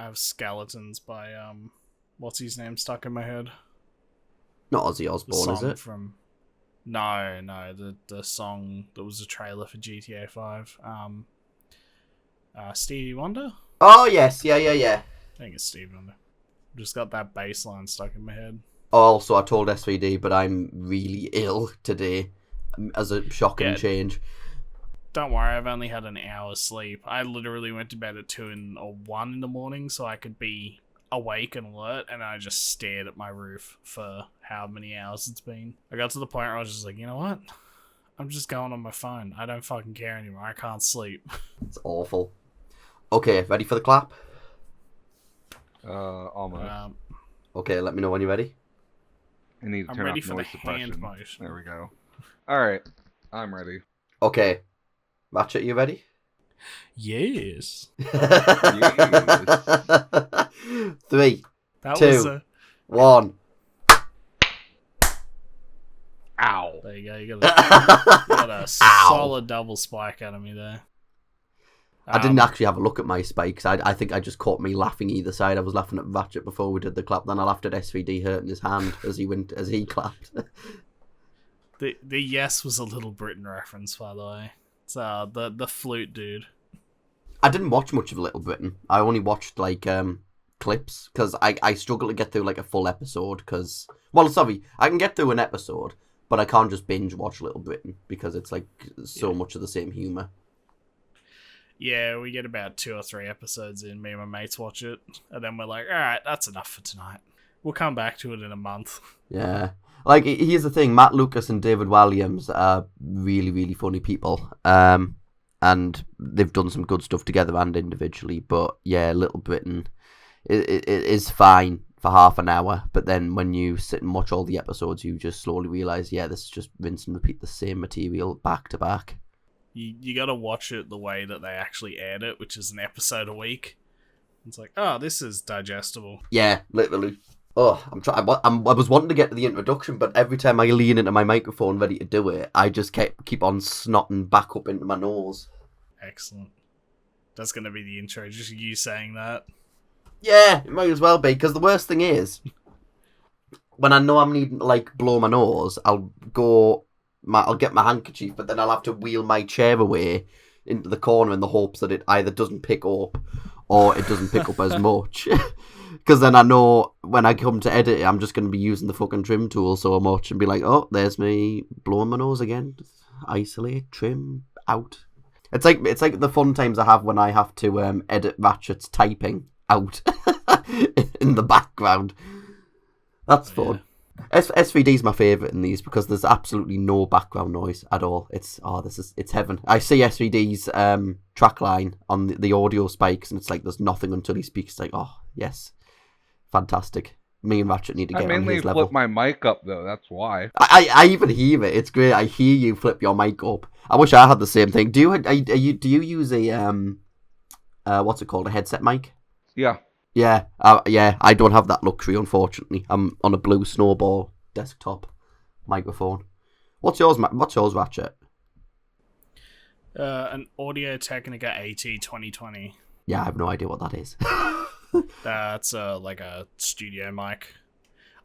have Skeletons by what's his name stuck in my head. Not Ozzy The Osbourne, is song it? from no, the song that was a trailer for GTA 5. Stevie Wonder? Oh, yes. Yeah. I think it's Stevie Wonder. Just got that bass line stuck in my head. Also, I told SVD, but I'm really ill today as a shocking change. Don't worry, I've only had an hour's sleep. I literally went to bed at 2 or 1 in the morning so I could be awake and alert, and I just stared at my roof for how many hours it's been. I got to the point where I was just like, you know what? I'm just going on my phone. I don't fucking care anymore. I can't sleep. It's awful. Okay, ready for the clap? Almost. Okay, let me know when you're ready. I need to I'm turn ready off for noise the suppression. hand motion. There we go. Alright, I'm ready. Okay. Ratchet, you ready? Yes. 3, That 2, was a... 1. Ow. There you go. You got a solid double spike out of me there. I didn't actually have a look at my spikes. I think I just caught me laughing either side. I was laughing at Ratchet before we did the clap. Then I laughed at SVD hurting his hand as he clapped. The yes was a Little Britain reference, by the way. It's the flute dude. I didn't watch much of Little Britain. I only watched like clips because I struggle to get through like a full episode. Because I can get through an episode, but I can't just binge watch Little Britain because it's like so much of the same humor. Yeah, we get about 2 or 3 episodes in. Me and my mates watch it, and then we're like, all right, that's enough for tonight. We'll come back to it in a month. Yeah. Like, here's the thing. Matt Lucas and David Williams are really, really funny people. And they've done some good stuff together and individually. But, yeah, Little Britain it is fine for half an hour. But then when you sit and watch all the episodes, you just slowly realise, yeah, this is just rinse and repeat the same material back to back. You got to watch it the way that they actually aired it, which is an episode a week. It's like, oh, this is digestible. Yeah, literally. Oh, I was wanting to get to the introduction, but every time I lean into my microphone ready to do it, I just keep on snotting back up into my nose. Excellent. That's going to be the intro, just you saying that. Yeah, it might as well be, because the worst thing is, when I know I'm needing to, like, blow my nose, I'll get my handkerchief, but then I'll have to wheel my chair away into the corner in the hopes that it either doesn't pick up or it doesn't pick up as much. Because then I know when I come to edit it, I'm just going to be using the fucking trim tool so much and be like, oh, there's me blowing my nose again. Isolate, trim, out. It's like the fun times I have when I have to edit Ratchet's typing out in the background. That's fun. Yeah. SVD's my favourite in these because there's absolutely no background noise at all. It's heaven. I see SVD's track line on the audio spikes and it's like there's nothing until he speaks. It's like, oh, yes. Fantastic. Me and Ratchet need to get on his level. I mainly flip my mic up though, that's why. I even hear it. It's great. I hear you flip your mic up. I wish I had the same thing. Do you use a what's it called? A headset mic? Yeah. Yeah, I don't have that luxury, unfortunately. I'm on a Blue Snowball desktop microphone. What's yours, Ratchet? An Audio Technica AT 2020. Yeah, I have no idea what that is. That's like a studio mic.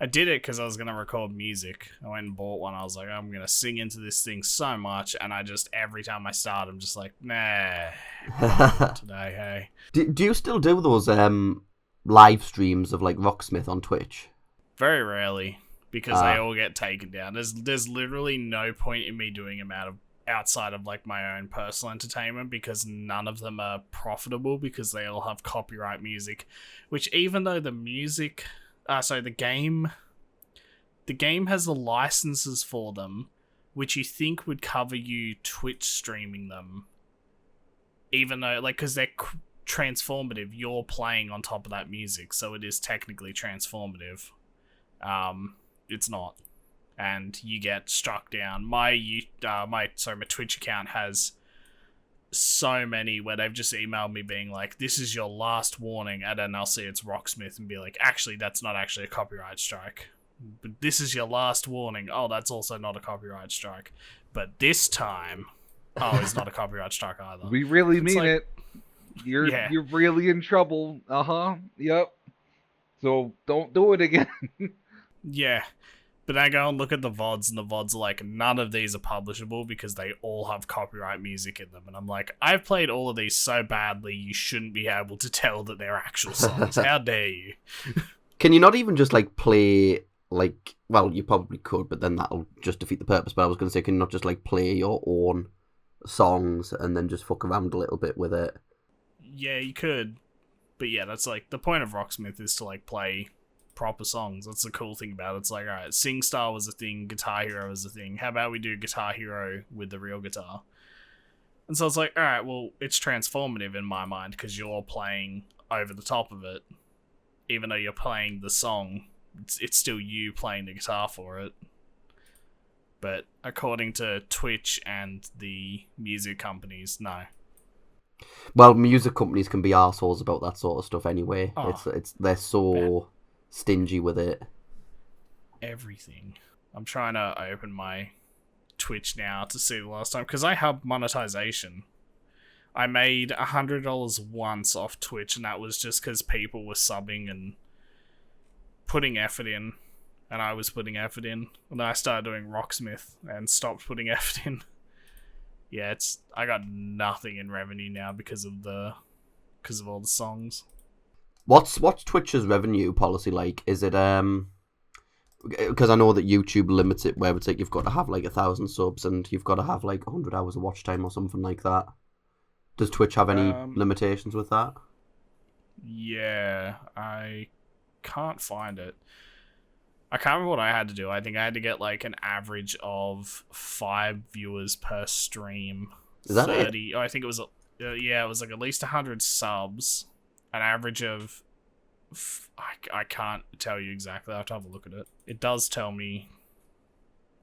I did it because I was going to record music. I went and bought one. I was like, I'm going to sing into this thing so much. And every time I start, I'm just like, nah, today, hey. Do you still do those live streams of like Rocksmith on Twitch? Very rarely, because they all get taken down. There's literally no point in me doing them outside of like my own personal entertainment because none of them are profitable because they all have copyright music, which even though the game has the licenses for them, which you think would cover you Twitch streaming them, even though like because they're transformative, you're playing on top of that music, so it is technically transformative. It's not, and you get struck down. My Twitch account has so many where they've just emailed me being like, this is your last warning, and then I'll see it's Rocksmith and be like, actually that's not actually a copyright strike, but this is your last warning. Oh, that's also not a copyright strike, but this time, oh, it's not a copyright strike either. We really mean it. You're Yeah. you're really in trouble. Yep. So don't do it again. Yeah. But I go and look at the VODs, and the VODs are like, none of these are publishable because they all have copyright music in them. And I'm like, I've played all of these so badly, you shouldn't be able to tell that they're actual songs. How dare you? Can you not even just like play like? Well, you probably could, but then that'll just defeat the purpose. But I was going to say, can you not just like play your own songs and then just fuck around a little bit with it? Yeah, you could. But yeah, that's like, the point of Rocksmith is to like play proper songs. That's the cool thing about it. It's like, alright, SingStar was a thing, Guitar Hero was a thing. How about we do Guitar Hero with the real guitar? And so it's like, alright, well, it's transformative in my mind because you're playing over the top of it. Even though you're playing the song, it's still you playing the guitar for it. But according to Twitch and the music companies, no. Well, music companies can be arseholes about that sort of stuff anyway. Oh, They're so stingy with it. Everything. I'm trying to open my Twitch now to see the last time, because I have monetization. I made $100 once off Twitch, and that was just because people were subbing and putting effort in, and I was putting effort in. And then I started doing Rocksmith and stopped putting effort in. Yeah, I got nothing in revenue now because of all the songs. What's Twitch's revenue policy like? Is it because I know that YouTube limits it where it's like you've got to have like 1,000 subs and you've got to have like 100 hours of watch time or something like that. Does Twitch have any limitations with that? Yeah, I can't find it. I can't remember what I had to do. I think I had to get like an average of 5 viewers per stream. Is that 30? Oh, I think it was. Yeah, it was like at least 100 subs. An average of. I can't tell you exactly. I have to have a look at it. It does tell me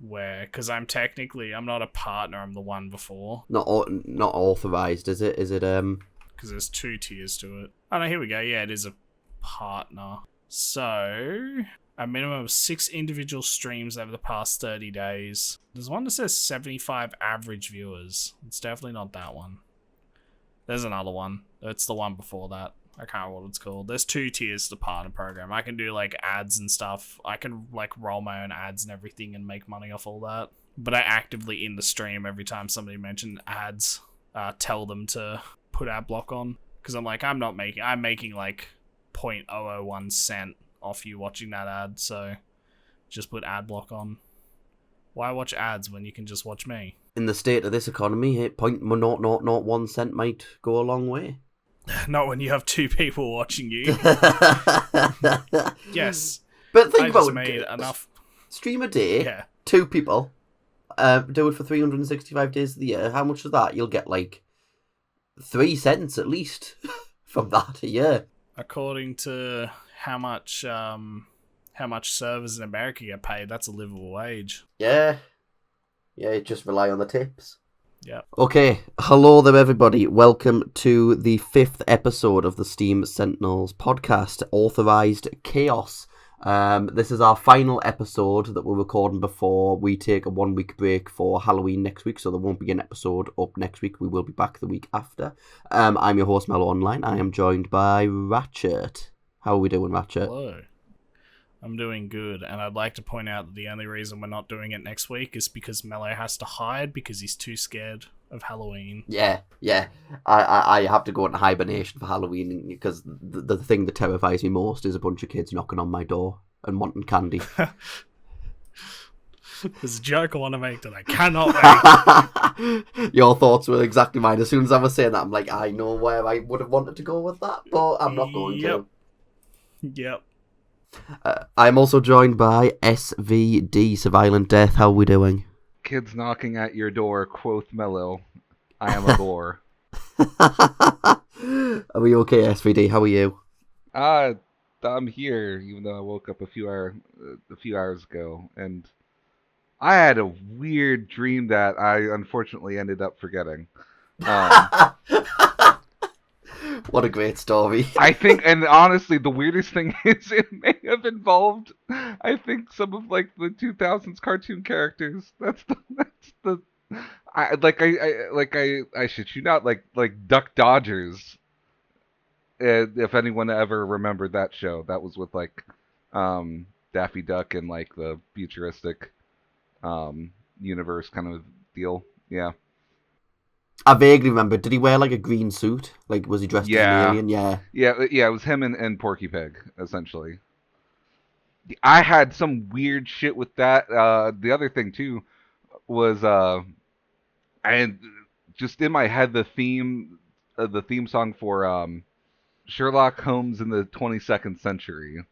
where, because I'm not a partner. I'm the one before. Not authorized, is it? Is it Because there's 2 tiers to it. Oh no, here we go. Yeah, it is a partner. So a minimum of 6 individual streams over the past 30 days. There's one that says 75 average viewers. It's definitely not that one. There's another one. It's the one before that. I can't remember what it's called. There's 2 tiers to the partner program. I can do like ads and stuff. I can like roll my own ads and everything and make money off all that. But I actively in the stream every time somebody mentioned ads, tell them to put ad block on. Because I'm like, I'm making like 0.001 cent off you watching that ad, so just put ad block on. Why watch ads when you can just watch me? in the state of this economy? 0.0001 cent might go a long way. Not when you have 2 people watching you. Yes. But think I about just it. made enough. Stream a day, Yeah. 2 people, do it for 365 days of the year. How much is that? You'll get like 3 cents at least from that a year. According to how much servers in America get paid, that's a livable wage. Yeah. Yeah, just rely on the tips. Yep. Okay, hello there everybody. Welcome to the 5th episode of the Steam Sentinels podcast, Authorised Chaos. This is our final episode that we're recording before we take a 1-week break for Halloween next week, so there won't be an episode up next week. We will be back the week after. I'm your host, Mellow Online. I am joined by Ratchet. How are we doing, Ratchet? Hello. I'm doing good, and I'd like to point out that the only reason we're not doing it next week is because Mellow has to hide because he's too scared of Halloween. Yeah. I have to go into hibernation for Halloween because the thing that terrifies me most is a bunch of kids knocking on my door and wanting candy. There's a joke I want to make that I cannot make. Your thoughts were exactly mine. As soon as I was saying that, I'm like, I know where I would have wanted to go with that, but I'm not going to. Yep. I'm also joined by SVD, SirViolentDeath. How are we doing? Kids knocking at your door, quoth Mellow. I am a bore. Are we okay, SVD? How are you? I'm here, even though I woke up a few hours ago, and I had a weird dream that I unfortunately ended up forgetting. What a great story. I think, and honestly, the weirdest thing is it may have involved, I think, some of like the 2000s cartoon characters. I shit you not, like Duck Dodgers. If anyone ever remembered that show, that was with like Daffy Duck and like the futuristic universe kind of deal. Yeah. I vaguely remember. Did he wear like a green suit? Like, was he dressed as an Yeah. alien? Yeah. Yeah, it was him and Porky Pig, essentially. I had some weird shit with that. The other thing too was I had just in my head the theme song for Sherlock Holmes in the 22nd Century,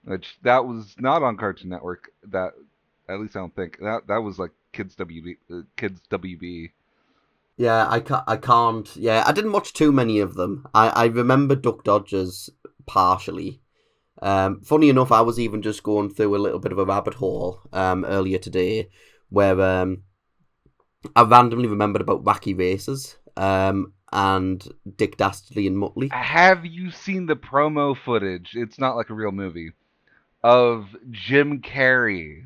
which that was not on Cartoon Network. That at least I don't think that was like Kids WB. Yeah, I can't. Yeah, I didn't watch too many of them. I remember Duck Dodgers partially. Funny enough, I was even just going through a little bit of a rabbit hole earlier today, where I randomly remembered about Wacky Races and Dick Dastardly and Muttley. Have you seen the promo footage? It's not like a real movie of Jim Carrey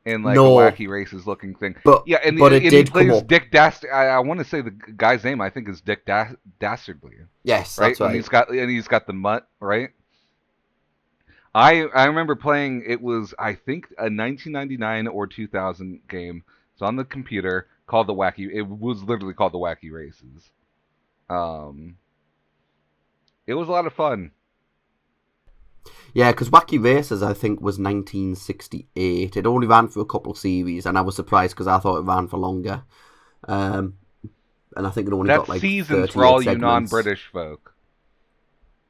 in like a No, Wacky Races looking thing. but Yeah, and it he did come plays up. Dick Dastardly. I want to say the guy's name. I think is Dick Dastardly, Yes, right? that's right. And he's got the mutt, right? I remember playing. It was I think a 1999 or 2000 game. It's on the computer called the Wacky. It was literally called the Wacky Races. Um, it was a lot of fun. Yeah, because Wacky Races, I think, was 1968. It only ran for a couple of series, and I was surprised because I thought it ran for longer. And I think it only That's got like seasons 38 for all segments. you non-British folk.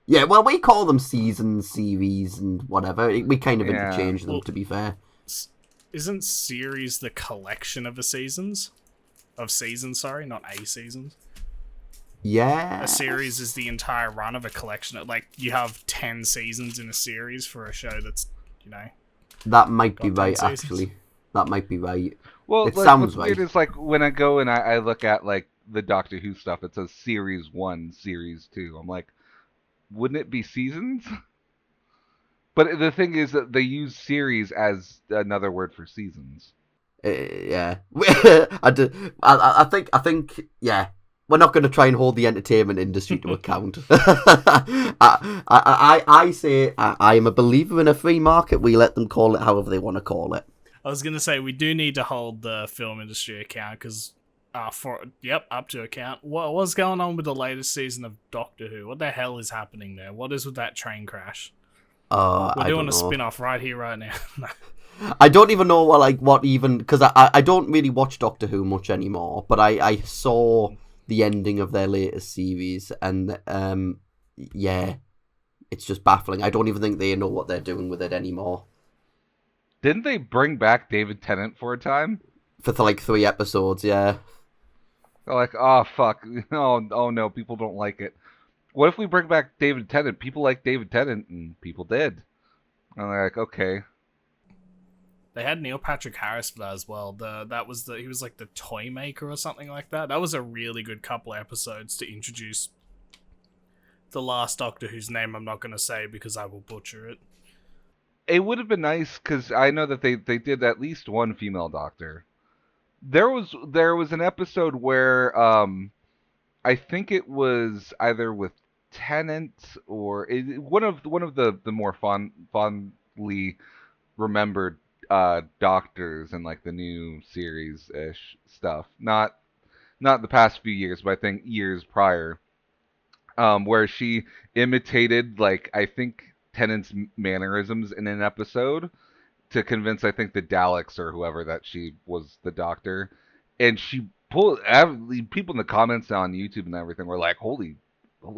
Yeah, well, we call them seasons, series, and whatever. We kind of Yeah. interchange them, Well, to be fair. Isn't series the collection of the seasons? Of seasons, sorry, not a season. Yeah. A series is the entire run of a collection. Like, you have 10 seasons in a series for a show that's, you know... That might be got 10 right, seasons. actually. That might be right. Well, It like, sounds what's weird right. is like when I go and I look at like the Doctor Who stuff, it says Series 1, Series 2. I'm like, wouldn't it be seasons? But the thing is that they use series as another word for seasons. Yeah. I think, yeah. We're not going to try and hold the entertainment industry to account. I say I am a believer in a free market. We let them call it however they want to call it. I was going to say, we do need to hold the film industry account, because... up to account. What's going on with the latest season of Doctor Who? What the hell is happening there? What is with that train crash? We're doing a spin-off right here, right now. I don't even know what even, because I don't really watch Doctor Who much anymore, but I saw the ending of their latest series, and yeah, it's just baffling. I don't even think they know what they're doing with it anymore. Didn't they bring back David Tennant for a time? For like 3 episodes, yeah. They're like, oh fuck, oh no, people don't like it. What if we bring back David Tennant? People like David Tennant, and people did. And they're like, okay. They had Neil Patrick Harris for that as well. He was like the toy maker or something like that. That was a really good couple of episodes to introduce the last Doctor, whose name I'm not going to say because I will butcher it. It would have been nice because I know that they did at least one female Doctor. There was an episode where I think it was either with Tennant or one of the more fondly remembered Doctors in like the new series ish stuff. Not the past few years, but I think years prior, where she imitated like I think Tennant's mannerisms in an episode to convince I think the Daleks or whoever that she was the Doctor, and she pulled people in the comments on YouTube and everything were like, holy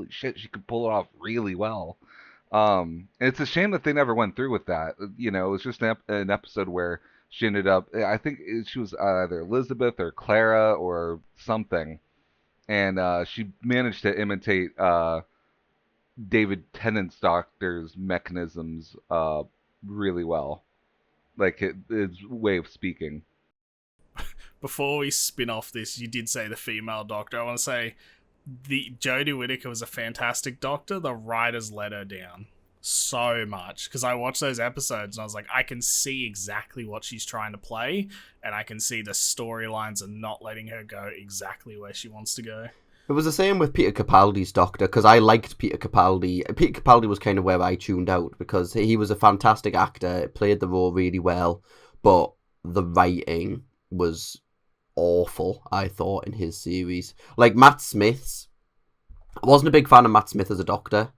shit, she could pull it off really well. And it's a shame that they never went through with that. You know, it was just an episode where she ended up, I think she was either Elizabeth or Clara or something, and she managed to imitate David Tennant's Doctor's mechanisms really well. Like his way of speaking. Before we spin off this, you did say the female Doctor. I want to say the Jodie Whittaker was a fantastic Doctor. The writers let her down so much because I watched those episodes and I was like, I can see exactly what she's trying to play, and I can see the storylines are not letting her go exactly where she wants to go. It was the same with Peter Capaldi's Doctor, because I liked Peter Capaldi. Peter Capaldi was kind of where I tuned out, because he was a fantastic actor, played the role really well, but the writing was awful, I thought, in his series. Like Matt Smith's, I wasn't a big fan of Matt Smith as a Doctor,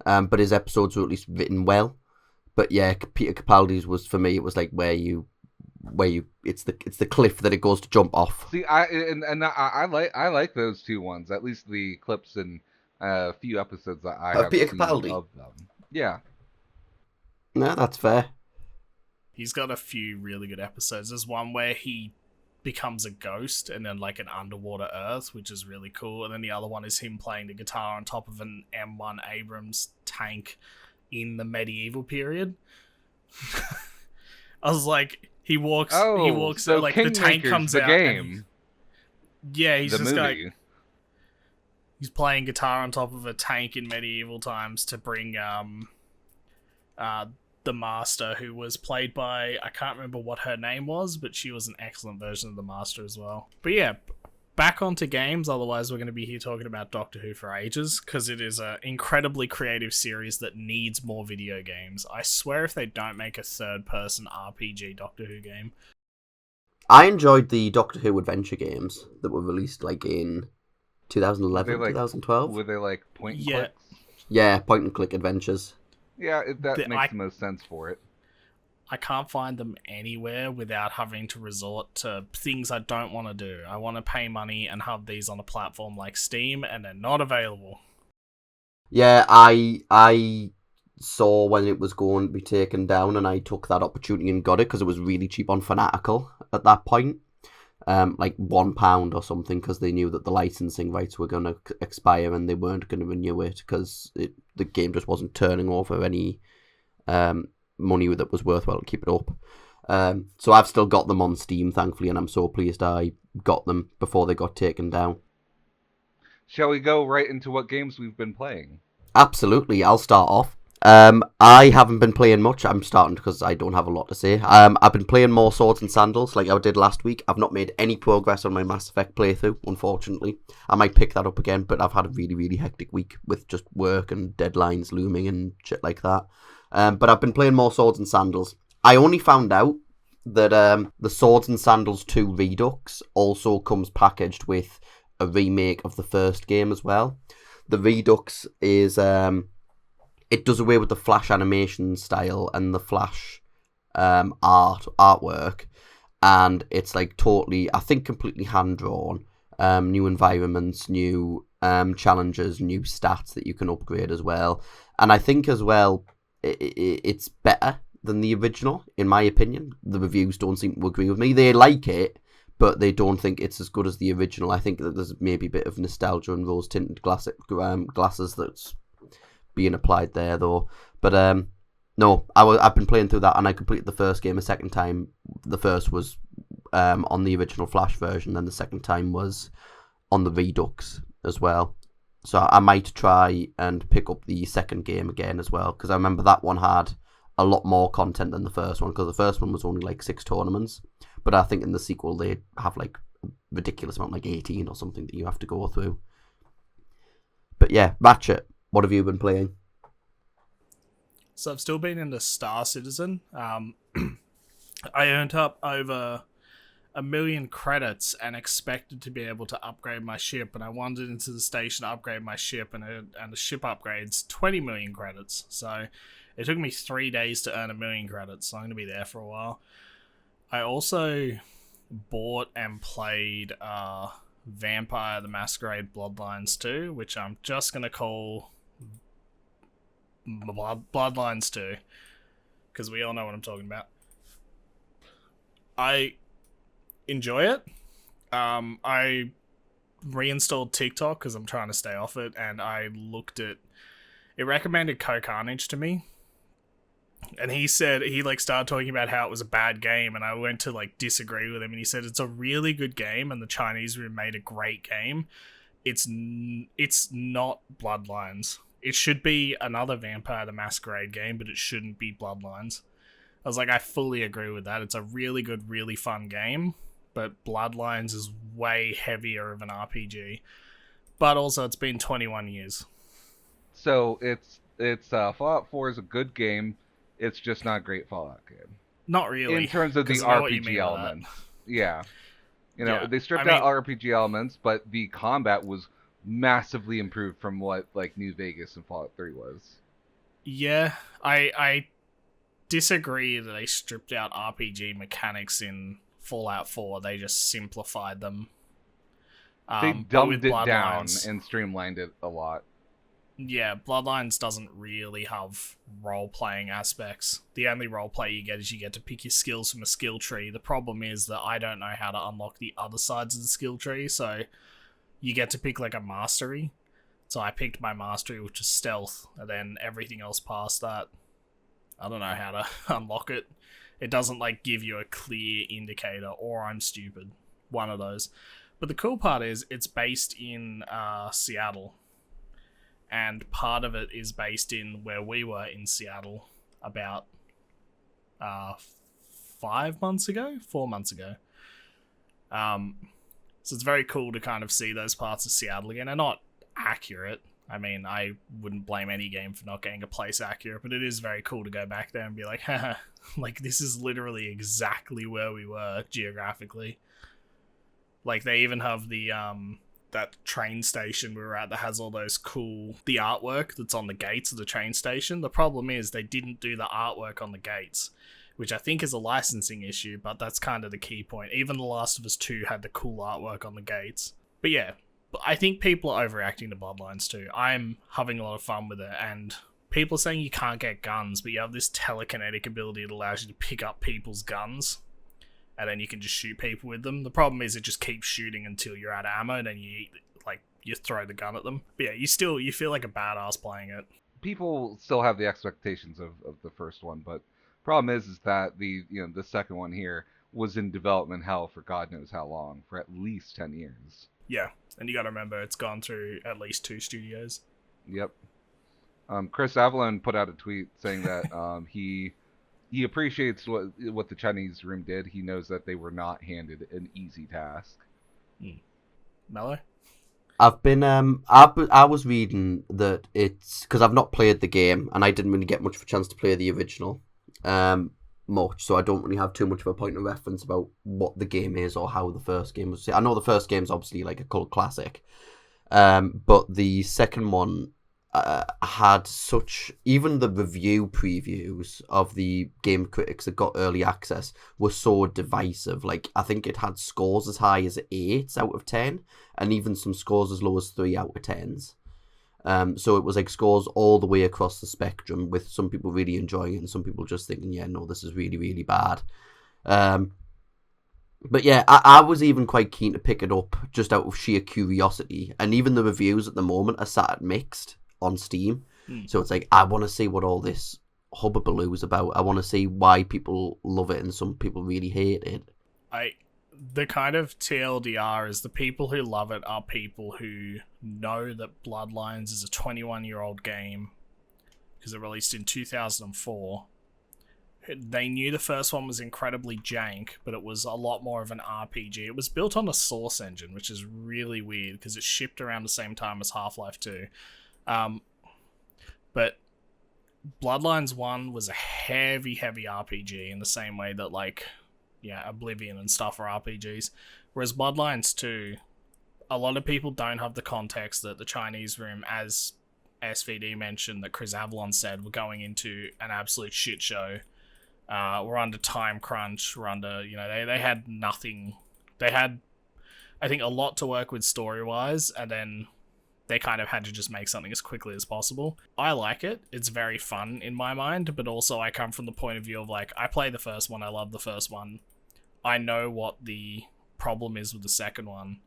but his episodes were at least written well. But yeah, Peter Capaldi's was, for me, it was like it's the cliff that it goes to jump off. See, I like those two ones. At least the clips and a few episodes that I have Peter seen Capaldi? of them. Yeah. No, that's fair. He's got a few really good episodes. There's one where he becomes a ghost and then like an underwater Earth, which is really cool. And then the other one is him playing the guitar on top of an M1 Abrams tank in the medieval period. I was like, he walks so like the tank Kingmaker's comes the out. game. Yeah, he's The just movie. like, he's playing guitar on top of a tank in medieval times to bring the Master, who was played by, I can't remember what her name was, but she was an excellent version of the Master as well. But yeah, back onto games, otherwise we're going to be here talking about Doctor Who for ages, because it is an incredibly creative series that needs more video games. I swear if they don't make a third-person RPG Doctor Who game. I enjoyed the Doctor Who adventure games that were released like in 2011, 2012. Were they like point and Yeah. clicks? Yeah, point and click adventures. Yeah, that makes the most sense for it. I can't find them anywhere without having to resort to things I don't want to do. I want to pay money and have these on a platform like Steam, and they're not available. Yeah, I saw when it was going to be taken down, and I took that opportunity and got it because it was really cheap on Fanatical at that point. Like £1 or something, because they knew that the licensing rights were going to expire and they weren't going to renew it because the game just wasn't turning over any money that was worthwhile to keep it up. So I've still got them on Steam, thankfully, and I'm so pleased I got them before they got taken down. Shall we go right into what games we've been playing? Absolutely, I'll start off. I haven't been playing much. I'm starting because I don't have a lot to say. I've been playing more Swords and Sandals like I did last week. I've not made any progress on my Mass Effect playthrough, unfortunately. I might pick that up again, but I've had a really, really hectic week with just work and deadlines looming and shit like that. But I've been playing more Swords and Sandals. I only found out that the Swords and Sandals 2 Redux also comes packaged with a remake of the first game as well. The Redux is... it does away with the Flash animation style and the Flash artwork, and it's like totally, I think, completely hand-drawn. New environments, new challenges, new stats that you can upgrade as well. And I think as well, it's better than the original, in my opinion. The reviews don't seem to agree with me. They like it, but they don't think it's as good as the original. I think that there's maybe a bit of nostalgia and rose-tinted glasses that's being applied there, though. But no, I've been playing through that, and I completed the first game a second time. The first was on the original Flash version, then the second time was on the Redux as well. So I might try and pick up the second game again as well, because I remember that one had a lot more content than the first one, because the first one was only like 6 tournaments, but I think in the sequel they have like a ridiculous amount, like 18 or something that you have to go through. But yeah, Ratchet, what have you been playing? So I've still been into Star Citizen. I earned up over 1 million credits and expected to be able to upgrade my ship, and I wandered into the station to upgrade my ship, and the ship upgrades 20 million credits. So it took me 3 days to earn 1 million credits, so I'm going to be there for a while. I also bought and played Vampire the Masquerade Bloodlines 2, which I'm just going to call Bloodlines 2, because we all know what I'm talking about. I enjoy it. I reinstalled TikTok because I'm trying to stay off it, and I looked at it. Recommended Co-Carnage to me, and he said he started talking about how it was a bad game, and I went to disagree with him, and he said it's a really good game, and the Chinese made a great game. It's not Bloodlines. It should be another Vampire the Masquerade game, but it shouldn't be Bloodlines. I was like, I fully agree with that. It's a really good, really fun game, but Bloodlines is way heavier of an RPG. But also, it's been 21 years. So it's Fallout 4 is a good game. It's just not a great Fallout game. Not really. In terms of the 'cause I know what you RPG mean by that. elements. Yeah. You know, Yeah, they stripped I out mean- RPG elements, but the combat was massively improved from what like New Vegas and Fallout 3 was. Yeah, I disagree that they stripped out RPG mechanics in Fallout 4. They just simplified them. They But with dumbed it down Bloodlines- and streamlined it a lot. Yeah, Bloodlines doesn't really have role-playing aspects. The only roleplay you get is you get to pick your skills from a skill tree. The problem is that I don't know how to unlock the other sides of the skill tree, so you get to pick like a mastery. So I picked my mastery, which is stealth, and then everything else past that, I don't know how to unlock it. It doesn't like give you a clear indicator, or I'm stupid. One of those. But the cool part is it's based in Seattle. And part of it is based in where we were in Seattle about 4 months ago. So it's very cool to kind of see those parts of Seattle again. They're not accurate. I mean, I wouldn't blame any game for not getting a place accurate, but it is very cool to go back there and be like, haha, like this is literally exactly where we were geographically. Like they even have the that train station we were at that has all those the artwork that's on the gates of the train station. The problem is they didn't do the artwork on the gates, which I think is a licensing issue, but that's kind of the key point. Even The Last of Us 2 had the cool artwork on the gates. But yeah, I think people are overreacting to Bloodlines too. I'm having a lot of fun with it, and people are saying you can't get guns, but you have this telekinetic ability that allows you to pick up people's guns, and then you can just shoot people with them. The problem is it just keeps shooting until you're out of ammo, and then you throw the gun at them. But yeah, you feel like a badass playing it. People still have the expectations of the first one, but problem is that the second one here was in development hell for God knows how long, for at least 10 years. Yeah, and you gotta remember it's gone through at least 2 studios. Yep. Chris Avalon put out a tweet saying that he appreciates what the Chinese room did. He knows that they were not handed an easy task. Mellow? I've been I was reading that it's because I've not played the game and I didn't really get much of a chance to play the original much, so I don't really have too much of a point of reference about what the game is or how the first game was. I know the first game's obviously like a cult classic, but the second one had such, even the review previews of the game critics that got early access were so divisive. Like I think it had scores as high as 8 out of 10 and even some scores as low as 3 out of 10s. So it was like scores all the way across the spectrum, with some people really enjoying it and some people just thinking, yeah, no, this is really, really bad. But yeah, I was even quite keen to pick it up just out of sheer curiosity. And even the reviews at the moment are sat at mixed on Steam. So it's like, I want to see what all this hubbubaloo is about. I want to see why people love it and some people really hate it. The kind of TLDR is the people who love it are people who know that Bloodlines is a 21-year-old game because it released in 2004. They knew the first one was incredibly jank, but it was a lot more of an RPG. It was built on the Source engine, which is really weird because it shipped around the same time as Half-Life 2. But Bloodlines 1 was a heavy RPG in the same way that, like, yeah, Oblivion and stuff are RPGs. Whereas Bloodlines 2, a lot of people don't have the context that the Chinese room, as SVD mentioned, that Chris Avalon said, we're going into an absolute shit show. We're under time crunch. We're under, they had nothing. They had, I think, a lot to work with story-wise, and then they kind of had to just make something as quickly as possible. I like it. It's very fun in my mind, but also I come from the point of view of, like, I play the first one. I love the first one. I know what the problem is with the second one.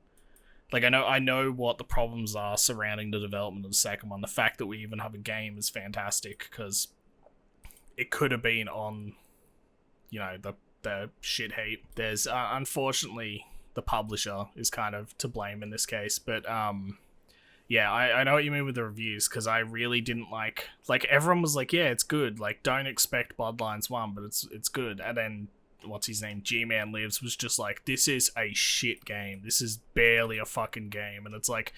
Like, I know what the problems are surrounding the development of the second one. The fact that we even have a game is fantastic, because it could have been on, the shit heap. There's, unfortunately, the publisher is kind of to blame in this case, but, yeah, I know what you mean with the reviews, because I really didn't like, everyone was like, yeah, it's good, like, don't expect Bloodlines 1, but it's good, and then, what's his name, G-Man Lives was just like, this is a shit game, this is barely a fucking game, and it's like,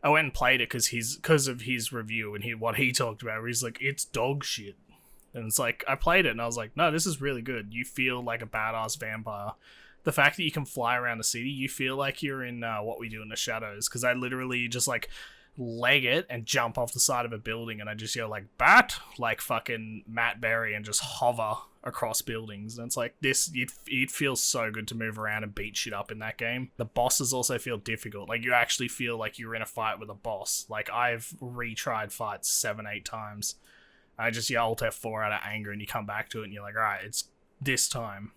I went and played it because of his review and what he talked about. Where he's like, it's dog shit, and it's like I played it and I was like, no, this is really good. You feel like a badass vampire. The fact that you can fly around the city, you feel like you're in What We Do in the Shadows. Because I literally just like leg it and jump off the side of a building, and I just yell like bat, like fucking Matt Berry, and just hover across buildings. And it's like this, it feels so good to move around and beat shit up in that game. The bosses also feel difficult. Like you actually feel like you're in a fight with a boss. Like I've retried fights 7-8 times. I just yell Alt F4 out of anger, and you come back to it and you're like, alright, it's this time.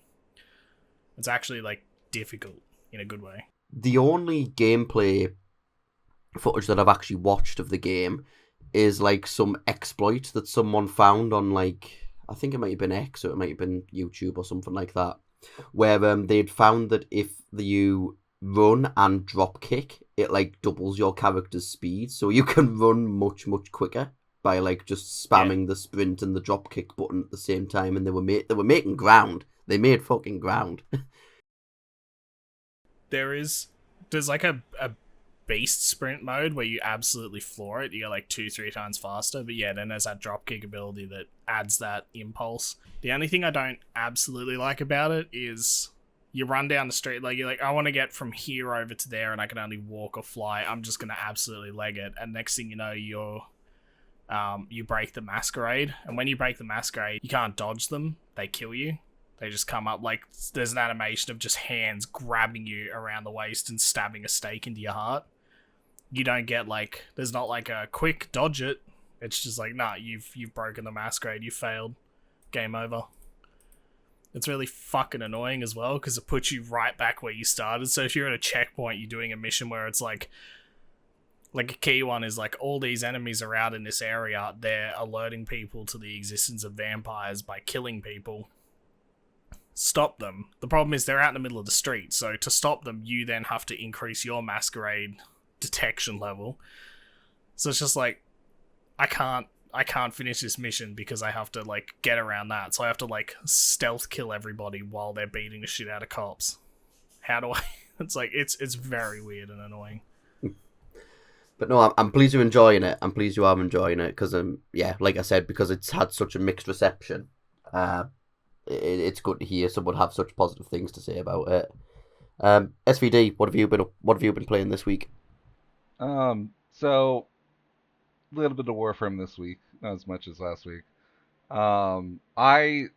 It's actually like difficult in a good way. The only gameplay footage that I've actually watched of the game is like some exploit that someone found on like, I think it might have been X or it might have been YouTube or something like that, where they'd found that if you run and drop kick, it like doubles your character's speed, so you can run much quicker by like just spamming the sprint and the drop kick button at the same time. And they were making ground. They made fucking ground. There's like a beast sprint mode where you absolutely floor it. You go like 2-3 times faster. But yeah, then there's that dropkick ability that adds that impulse. The only thing I don't absolutely like about it is you run down the street, like you're like, I want to get from here over to there and I can only walk or fly. I'm just going to absolutely leg it. And next thing you know, you break the Masquerade. And when you break the Masquerade, you can't dodge them. They kill you. They just come up, like, there's an animation of just hands grabbing you around the waist and stabbing a stake into your heart. You don't get, like, there's not, like, a quick dodge it. It's just like, nah, you've broken the Masquerade, you failed. Game over. It's really fucking annoying as well, because it puts you right back where you started. So if you're at a checkpoint, you're doing a mission where it's like a key one is, like, all these enemies are out in this area. They're alerting people to the existence of vampires by killing people. Stop them. The problem is they're out in the middle of the street, so to stop them, you then have to increase your Masquerade detection level. So it's just like, I can't finish this mission because I have to like get around that. So I have to like stealth kill everybody while they're beating the shit out of cops. How do I? It's like it's very weird and annoying. But no, I'm pleased you're enjoying it. I'm pleased you are enjoying it because yeah, like I said, because it's had such a mixed reception. It's good to hear someone have such positive things to say about it. SVD, what have you been playing this week? So a little bit of Warframe this week, not as much as last week. I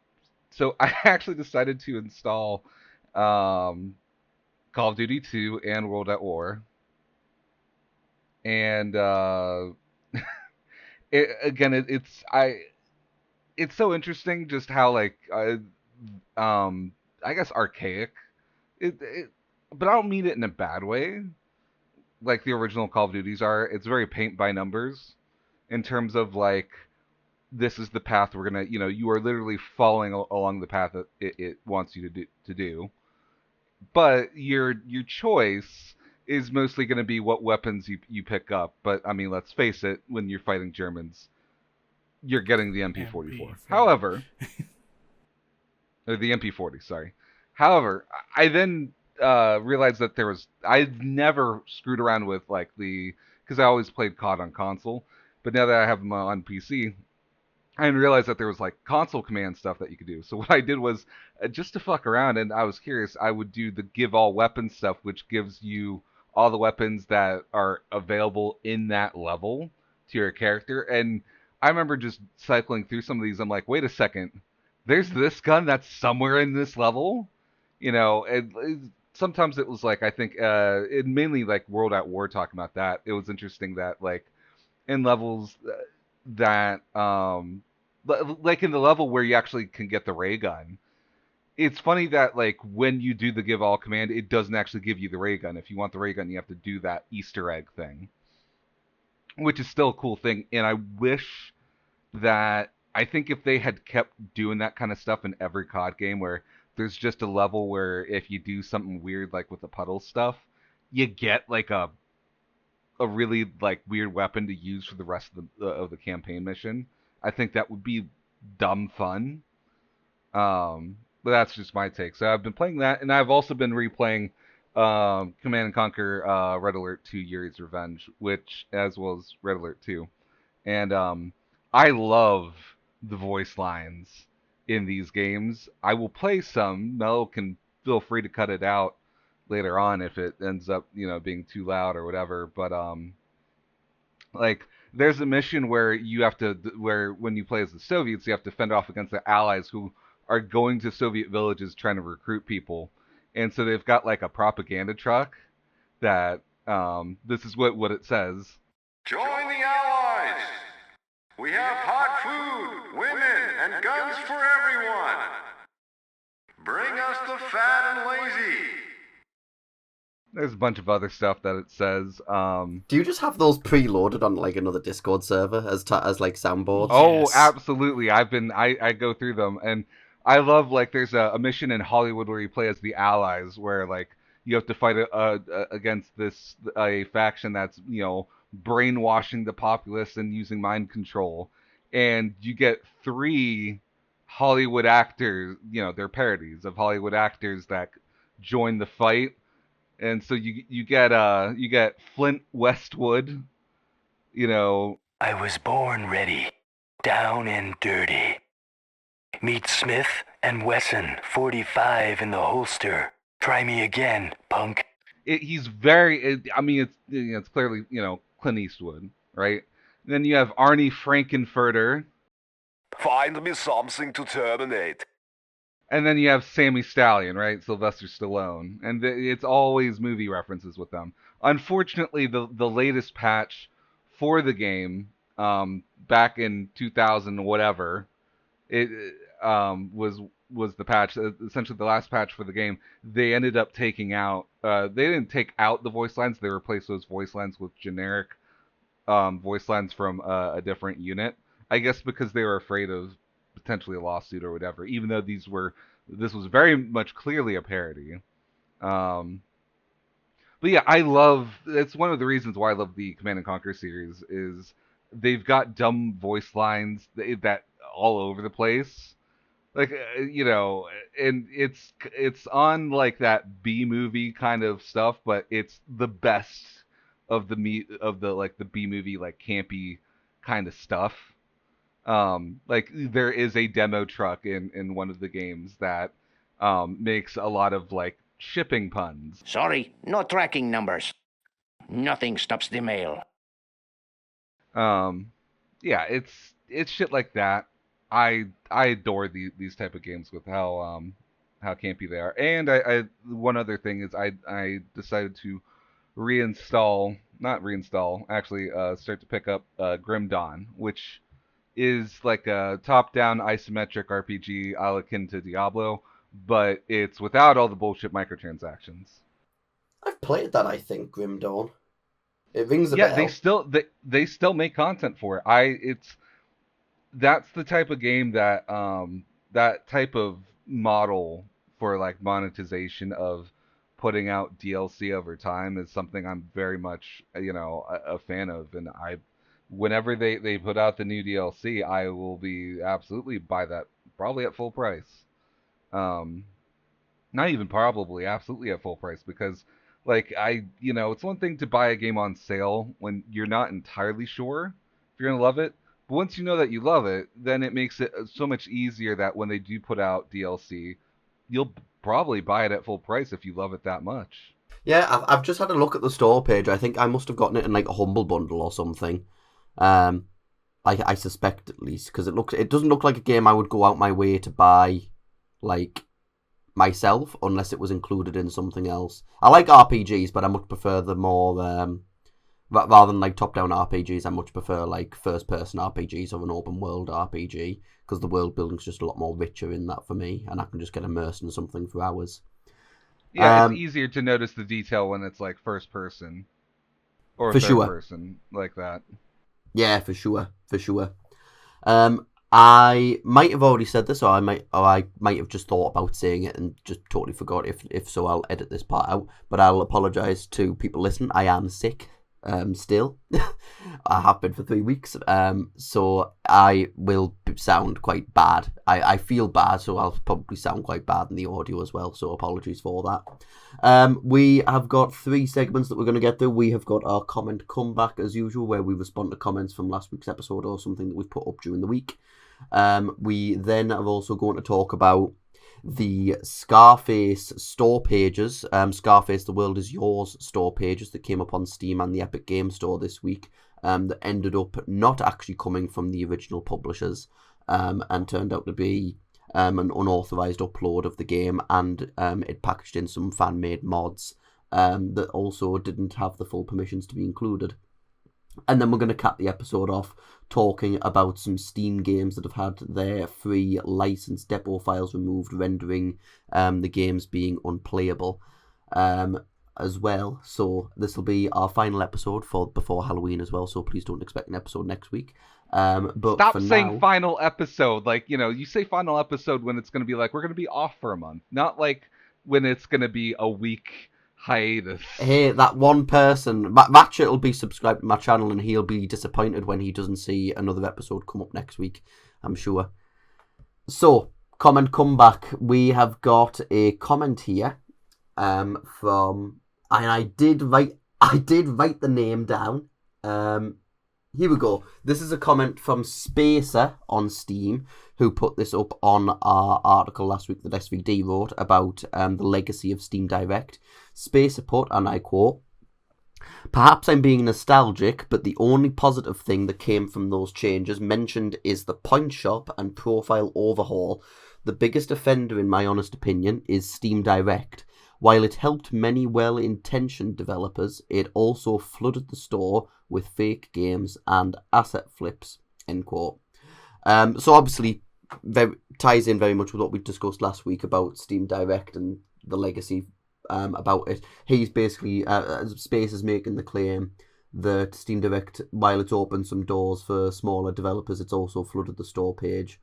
actually decided to install Call of Duty 2 and World at War. And it's so interesting just how like I guess archaic but I don't mean it in a bad way like the original Call of Duties are. It's very paint by numbers in terms of like, this is the path we're gonna, you are literally following along the path that it wants you to do, but your choice is mostly going to be what weapons you pick up. But I mean, let's face it, when you're fighting Germans, you're getting the MP44. However, or the MP40, sorry. However, I then realized that I'd never screwed around with like because I always played COD on console, but now that I have them on PC, I didn't realize that there was like console command stuff that you could do. So what I did was just to fuck around, and I was curious, I would do the give all weapons stuff, which gives you all the weapons that are available in that level to your character. And I remember just cycling through some of these. I'm like, wait a second, there's this gun that's somewhere in this level, sometimes it was like, I think it mainly like World at War talking about that. It was interesting that like in levels that like in the level where you actually can get the ray gun, it's funny that like when you do the give all command, it doesn't actually give you the ray gun. If you want the ray gun, you have to do that Easter egg thing, which is still a cool thing. And I think if they had kept doing that kind of stuff in every COD game, where there's just a level where if you do something weird like with the puddle stuff, you get like a really like weird weapon to use for the rest of the campaign mission. I think that would be dumb fun. But that's just my take. So I've been playing that, and I've also been replaying Command and Conquer Red Alert 2 Yuri's Revenge, which as well as Red Alert 2. And I love the voice lines in these games. I will play some. Mellow can feel free to cut it out later on if it ends up, being too loud or whatever. But like there's a mission where where when you play as the Soviets, you have to fend off against the Allies who are going to Soviet villages trying to recruit people. And so they've got like a propaganda truck that this is what it says. Join the Allies! We have hot food, women, and guns for everyone! Bring us the fat and lazy! There's a bunch of other stuff that it says. Do you just have those preloaded on like another Discord server as like soundboards? Oh, Yes. absolutely. I go through them, and I love like there's a mission in Hollywood where you play as the Allies, where like you have to fight against a faction that's brainwashing the populace and using mind control, and you get 3 Hollywood actors. They're parodies of Hollywood actors that join the fight, and so you get Flint Westwood. I was born ready, down and dirty. Meet Smith and Wesson, 45 in the holster. Try me again, punk. He's very. I mean, it's clearly Clint Eastwood, right? Then you have Arnie Frankenfurter, Find me something to terminate. and then you have Sammy Stallion, right? Sylvester Stallone, and it's always movie references with them. Unfortunately, the latest patch for the game, back in 2000 whatever, it was the patch, essentially the last patch for the game. They ended up taking out. They didn't take out the voice lines. They replaced those voice lines with generic voice lines from a different unit. I guess because they were afraid of potentially a lawsuit or whatever. Even though this was very much clearly a parody. But yeah, it's one of the reasons why I love the Command and Conquer series is they've got dumb voice lines that all over the place. Like and it's on like that B movie kind of stuff, but it's the best of the B movie like campy kind of stuff. Like there is a demo truck in one of the games that makes a lot of like shipping puns. Sorry, no tracking numbers. Nothing stops the mail. Yeah, it's shit like that. I adore these type of games with how campy they are. And I one other thing is I decided to actually start to pick up Grim Dawn, which is like a top-down isometric RPG akin to Diablo, but it's without all the bullshit microtransactions. I've played that, I think, Grim Dawn. It rings a Yeah, bell. they still make content for it. That's the type of game that that type of model for like monetization of putting out DLC over time is something I'm very much a fan of, and whenever they put out the new DLC, I will be absolutely buy that, probably at full price. Not even probably, absolutely at full price, because like it's one thing to buy a game on sale when you're not entirely sure if you're gonna love it, but once you know that you love it, then it makes it so much easier that when they do put out DLC, you'll probably buy it at full price if you love it that much. Yeah, I've just had a look at the store page. I think I must have gotten it in like a Humble Bundle or something. I suspect at least, because it doesn't look like a game I would go out my way to buy, like, myself, unless it was included in something else. I like RPGs, but I much prefer the more rather than like top-down RPGs. I much prefer like first-person RPGs or an open-world RPG, because the world building's just a lot more richer in that for me, and I can just get immersed in something for hours. Yeah, it's easier to notice the detail when it's like first person or For third sure. person like that. Yeah, for sure. I might have already said this, or I might have just thought about saying it and just totally forgot. If so, I'll edit this part out. But I'll apologise to people listening. I am sick. still. I have been for 3 weeks. So I will sound quite bad. I feel bad, so I'll probably sound quite bad in the audio as well, so apologies for that. We have got 3 segments that we're going to get through. We have got our comment comeback as usual, where we respond to comments from last week's episode or something that we've put up during the week. We then are also going to talk about the Scarface store pages, Scarface The World Is Yours store pages that came up on Steam and the Epic Game Store this week, that ended up not actually coming from the original publishers, and turned out to be an unauthorized upload of the game, and it packaged in some fan-made mods that also didn't have the full permissions to be included. And then we're going to cap the episode off talking about some Steam games that have had their free licensed depot files removed, rendering the games being unplayable as well. So this will be our final episode for before Halloween as well, so please don't expect an episode next week. But Stop for saying now... final episode. Like, you say final episode when it's going to be like, we're going to be off for a month. Not like when it's going to be a week hiatus. Hey, that one person, Ratchet will be subscribed to my channel, and he'll be disappointed when he doesn't see another episode come up next week, I'm sure. So, comment comeback. We have got a comment here from, and I did write the name down. Here we go. This is a comment from Spacer on Steam, who put this up on our article last week that SVD wrote about the legacy of Steam Direct. Spacer put, and I quote, "Perhaps I'm being nostalgic, but the only positive thing that came from those changes mentioned is the point shop and profile overhaul. The biggest offender, in my honest opinion, is Steam Direct. While it helped many well-intentioned developers, it also flooded the store with fake games and asset flips," end quote. So obviously, ties in very much with what we discussed last week about Steam Direct and the legacy about it. He's basically, Space is making the claim that Steam Direct, while it's opened some doors for smaller developers, it's also flooded the store page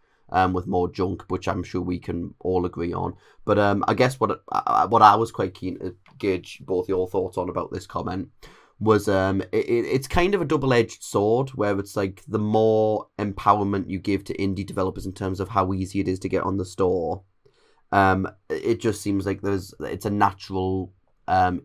with more junk, which I'm sure we can all agree on. But I guess what I was quite keen to gauge both your thoughts on about this comment was it's kind of a double-edged sword, where it's like the more empowerment you give to indie developers in terms of how easy it is to get on the store, it just seems like it's a natural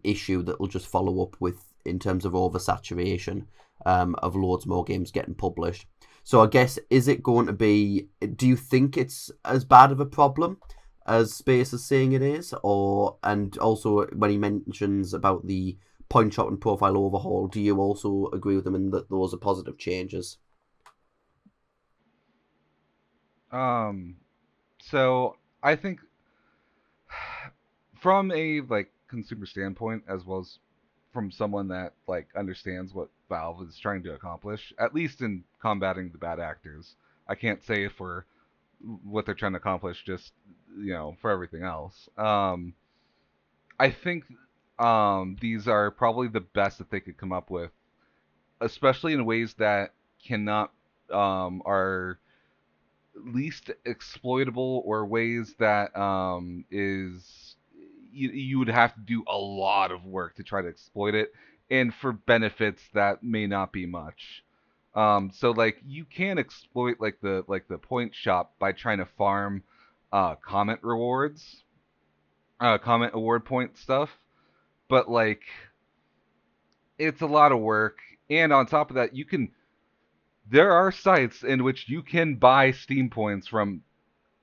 issue that will just follow up with, in terms of oversaturation of loads more games getting published. So I guess, is it going to be, do you think it's as bad of a problem as Space is saying it is? And also when he mentions about the point shot and profile overhaul, do you also agree with him in that those are positive changes? So I think from a consumer standpoint, as well as from someone that understands what Valve is trying to accomplish, at least in combating the bad actors. I can't say for what they're trying to accomplish, just for everything else. I think these are probably the best that they could come up with, especially in ways that cannot are least exploitable, or ways that is you would have to do a lot of work to try to exploit it, and for benefits that may not be much. So you can exploit the point shop by trying to farm comment rewards, comment award point stuff, but it's a lot of work. And on top of that, there are sites in which you can buy Steam points from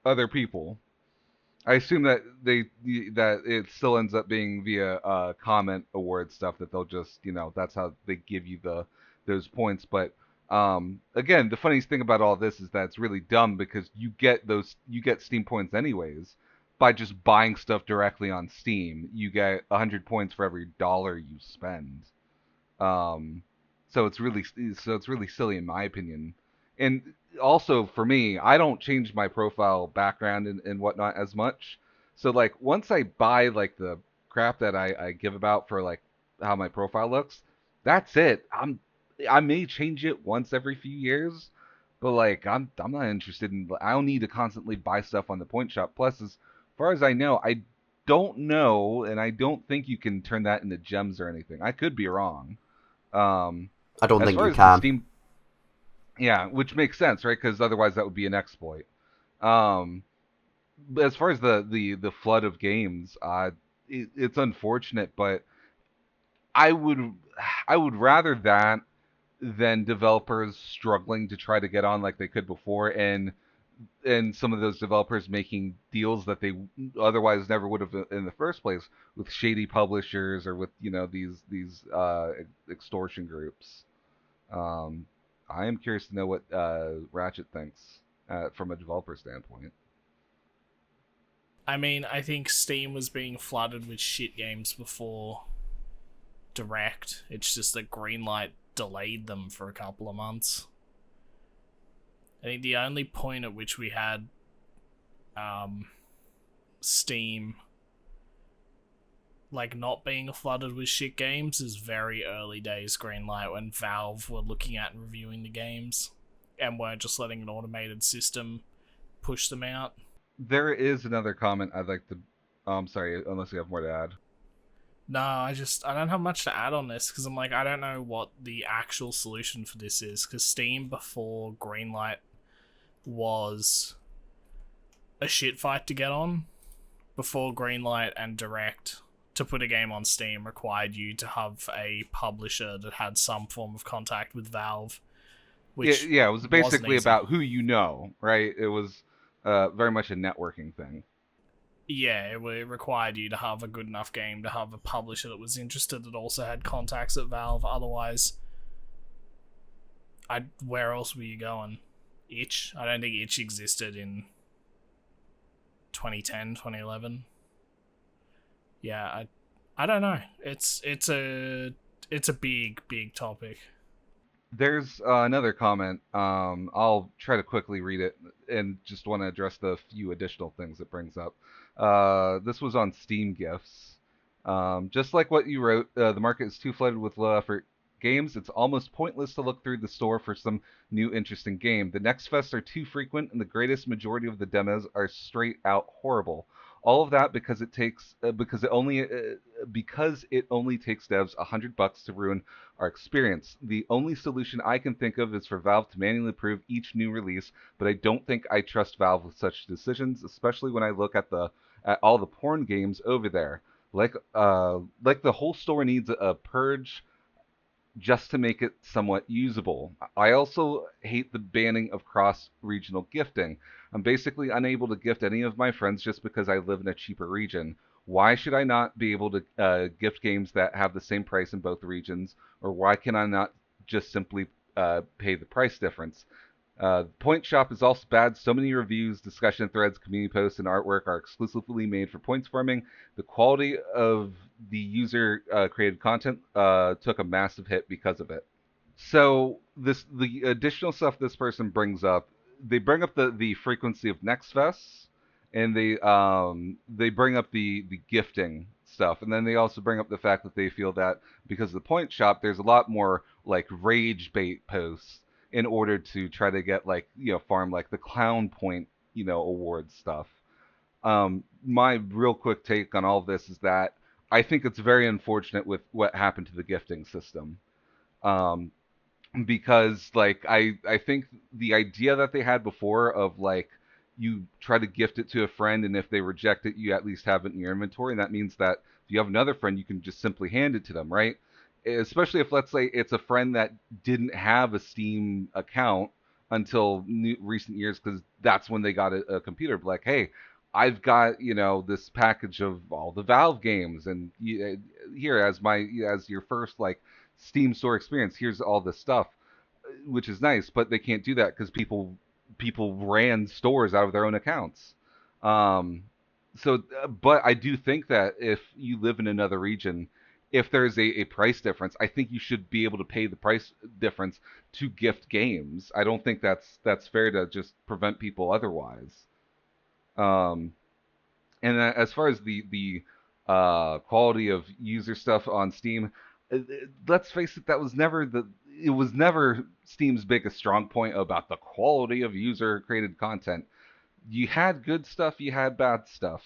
other people. I assume that that it still ends up being via comment award stuff, that they'll just that's how they give you those points. But again, the funniest thing about all this is that it's really dumb, because you get Steam points anyways by just buying stuff directly on Steam. You get 100 points for every dollar you spend. So it's really silly in my opinion. And also for me, I don't change my profile background and whatnot as much. So once I buy the crap that I give about for how my profile looks, that's it. I may change it once every few years, but I'm not interested in. I don't need to constantly buy stuff on the point shop. Plus, as far as I know, I don't know, and I don't think you can turn that into gems or anything. I could be wrong. I don't As think far you as the can. Steam, yeah, which makes sense, right? Because otherwise that would be an exploit. Um, but as far as the flood of games, it's unfortunate, but I would I would rather that than developers struggling to try to get on like they could before, and some of those developers making deals that they otherwise never would have in the first place with shady publishers or with these extortion groups. Um, I am curious to know what Ratchet thinks from a developer standpoint. I mean, I think Steam was being flooded with shit games before Direct. It's just that Greenlight delayed them for a couple of months. I think the only point at which we had Steam like not being flooded with shit games is very early days Greenlight, when Valve were looking at and reviewing the games and weren't just letting an automated system push them out. There is another comment I'd like to. Sorry, unless you have more to add. No, I don't have much to add on this because I'm like, I don't know what the actual solution for this is, because Steam before Greenlight was a shit fight to get on. Before Greenlight and Direct, to put a game on Steam required you to have a publisher that had some form of contact with Valve. Which Yeah, it was basically easy. about who you know, right? It was very much a networking thing. Yeah, it required you to have a good enough game to have a publisher that was interested that also had contacts at Valve. Otherwise, where else were you going? Itch? I don't think Itch existed in 2010, 2011. Yeah, I don't know. It's a big topic. There's another comment. I'll try to quickly read it and just want to address the few additional things it brings up. This was on Steam gifts. Just like what you wrote, the market is too flooded with low effort games. It's almost pointless to look through the store for some new interesting game. The next fests are too frequent, and the greatest majority of the demos are straight out horrible. All of that because it only takes devs $100 to ruin our experience. The only solution I can think of is for Valve to manually approve each new release, but I don't think I trust Valve with such decisions, especially when I look at all the porn games over there. Like the whole store needs a purge just to make it somewhat usable. I also hate the banning of cross-regional gifting. I'm basically unable to gift any of my friends just because I live in a cheaper region. Why should I not be able to gift games that have the same price in both regions, or why can I not just simply pay the price difference? Point Shop is also bad. So many reviews, discussion threads, community posts, and artwork are exclusively made for points farming. The quality of the user created content took a massive hit because of it. So the additional stuff this person brings up, they bring up the frequency of next fests, and they bring up the gifting stuff, and then they also bring up the fact that they feel that because of the point shop, there's a lot more like rage bait posts in order to try to get farm like the clown point award stuff. My real quick take on all of this is that I think it's very unfortunate with what happened to the gifting system. Um, because I think the idea that they had before of like you try to gift it to a friend, and if they reject it, you at least have it in your inventory, and that means that if you have another friend, you can just simply hand it to them, right? Especially if, let's say, it's a friend that didn't have a Steam account until recent years, because that's when they got a computer. But like, hey, I've got this package of all the Valve games, and here as your first like Steam store experience, here's all this stuff, which is nice. But they can't do that because people ran stores out of their own accounts. Um, but I do think that if you live in another region, if there's a price difference, I think you should be able to pay the price difference to gift games. I don't think that's fair to just prevent people otherwise. Um, and as far as the quality of user stuff on Steam, let's face it, it was never Steam's biggest strong point about the quality of user created content. You had good stuff, you had bad stuff.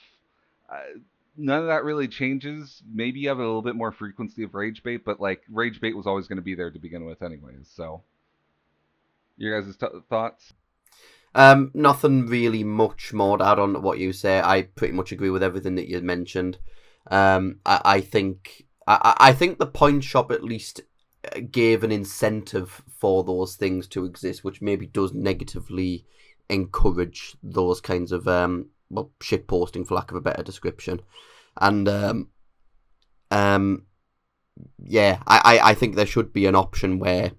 none of that really changes. Maybe you have a little bit more frequency of rage bait, but like rage bait was always going to be there to begin with, anyways. So, your guys' thoughts? Nothing really much more to add on to what you say. I pretty much agree with everything that you mentioned. I think the point shop at least gave an incentive for those things to exist, which maybe does negatively encourage those kinds of shit posting, for lack of a better description. And yeah, I think there should be an option where,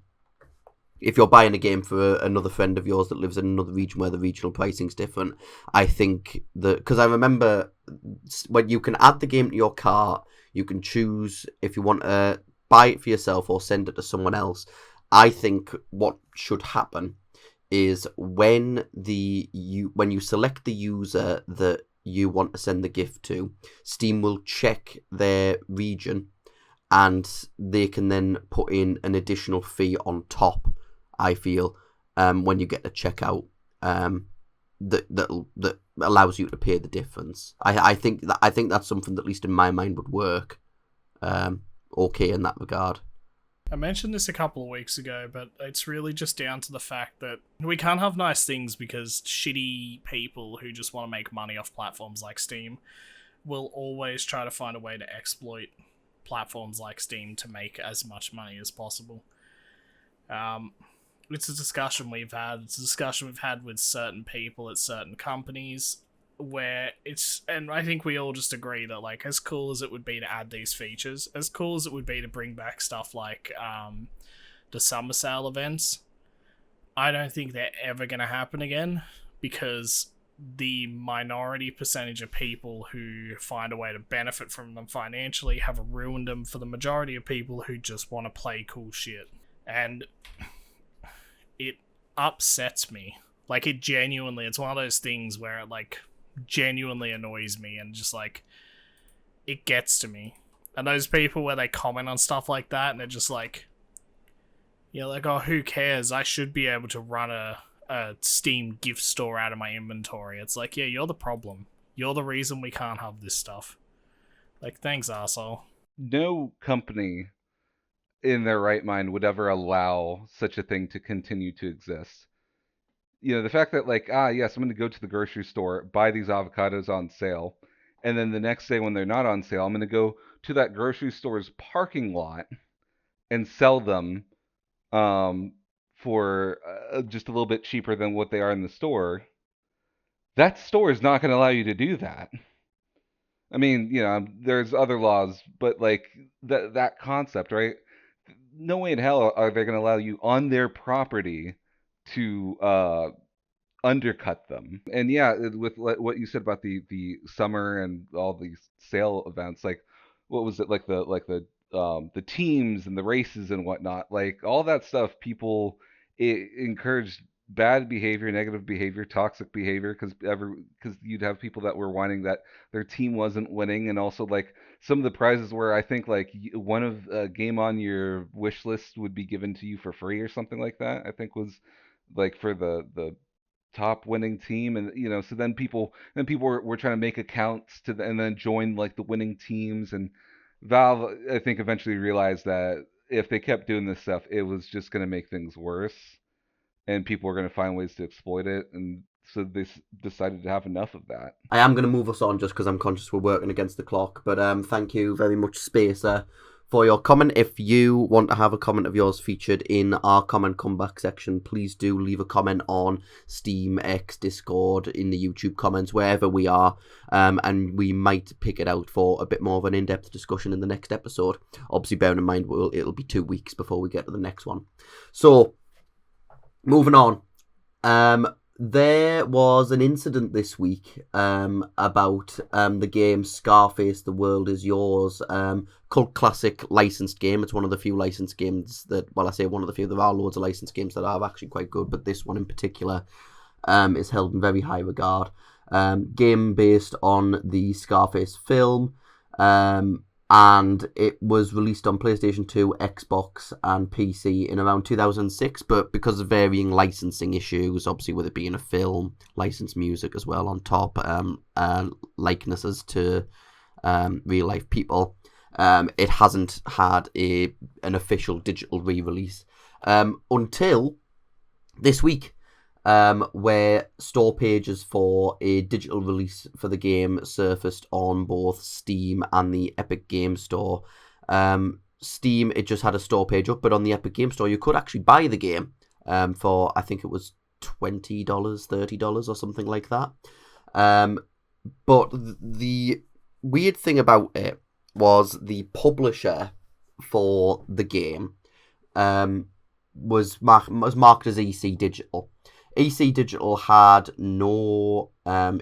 if you're buying a game for another friend of yours that lives in another region where the regional pricing's different, I think that, because I remember when you can add the game to your cart, you can choose if you want to buy it for yourself or send it to someone else. I think what should happen is when you select the user that you want to send the gift to, Steam will check their region and they can then put in an additional fee on top, I feel, when you get to checkout, that allows you to pay the difference. I think that's something that, at least in my mind, would work okay in that regard. I mentioned this a couple of weeks ago, but it's really just down to the fact that we can't have nice things because shitty people who just want to make money off platforms like Steam will always try to find a way to exploit platforms like Steam to make as much money as possible. It's a discussion we've had. It's a discussion we've had with certain people at certain companies where and I think we all just agree that, like, as cool as it would be to add these features, as cool as it would be to bring back stuff like the summer sale events, I don't think they're ever going to happen again, because the minority percentage of people who find a way to benefit from them financially have ruined them for the majority of people who just want to play cool shit. And it upsets me. Like, it's one of those things where it, like, genuinely annoys me, and just, like, it gets to me. And those people where they comment on stuff like that, and they're just like, like, oh, who cares? I should be able to run a Steam gift store out of my inventory. It's like, yeah, you're the problem. You're the reason we can't have this stuff. Like, thanks, arsehole. No company in their right mind would ever allow such a thing to continue to exist. The fact that, like, yes, I'm going to go to the grocery store, buy these avocados on sale, and then the next day when they're not on sale, I'm going to go to that grocery store's parking lot and sell them for just a little bit cheaper than what they are in the store. That store is not going to allow you to do that. I mean, there's other laws, but, like, that concept, right? No way in hell are they going to allow you on their property to undercut them. And yeah, with what you said about the summer and all these sale events, like, what was it, like the teams and the races and whatnot, like, all that stuff, people encouraged bad behavior, negative behavior, toxic behavior, because you'd have people that were whining that their team wasn't winning, and also, like, some of the prizes where I think, like, one of a game on your wish list would be given to you for free or something like that, I think was, like, for the top winning team. And so then people were trying to make accounts and then join, like, the winning teams. And Valve, I think, eventually realized that if they kept doing this stuff, it was just going to make things worse, and people were going to find ways to exploit it. And so they decided to have enough of that. I am going to move us on just because I'm conscious we're working against the clock. But thank you very much, Spacer, for your comment. If you want to have a comment of yours featured in our comment comeback section, please do leave a comment on Steam, X, Discord, in the YouTube comments, wherever we are, and we might pick it out for a bit more of an in-depth discussion in the next episode. Obviously, bearing in mind it'll be 2 weeks before we get to the next one. So, moving on. There was an incident this week about the game Scarface, The World Is Yours, cult classic licensed game. It's one of the few licensed games that, well, I say one of the few, there are loads of licensed games that are actually quite good, but this one in particular is held in very high regard. Game based on the Scarface film, and it was released on PlayStation 2, Xbox, and PC in around 2006, but because of varying licensing issues, obviously with it being a film, licensed music as well on top, likenesses to real life people. It hasn't had an official digital re-release until this week, where store pages for a digital release for the game surfaced on both Steam and the Epic Game Store. Steam, it just had a store page up, but on the Epic Game Store, you could actually buy the game for, I think it was $20, $30 or something like that. But the weird thing about it was the publisher for the game was marked as EC Digital. EC Digital had no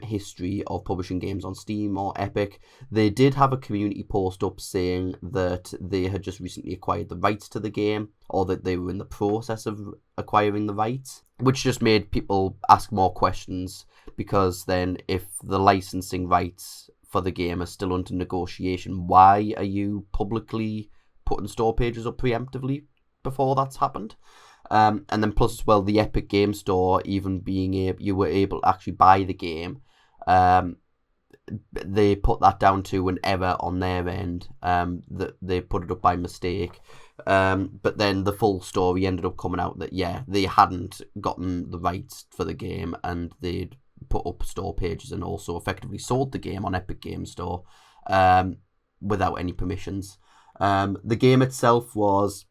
history of publishing games on Steam or Epic. They did have a community post up saying that they had just recently acquired the rights to the game, or that they were in the process of acquiring the rights, which just made people ask more questions, because then if the licensing rights for the game are still under negotiation, why are you publicly putting store pages up preemptively before that's happened? And then plus as well, the Epic Game Store, even being you were able to actually buy the game, they put that down to an error on their end, that they put it up by mistake. But then the full story ended up coming out that, yeah, they hadn't gotten the rights for the game, and they'd put up store pages and also effectively sold the game on Epic Game Store without any permissions. The game itself was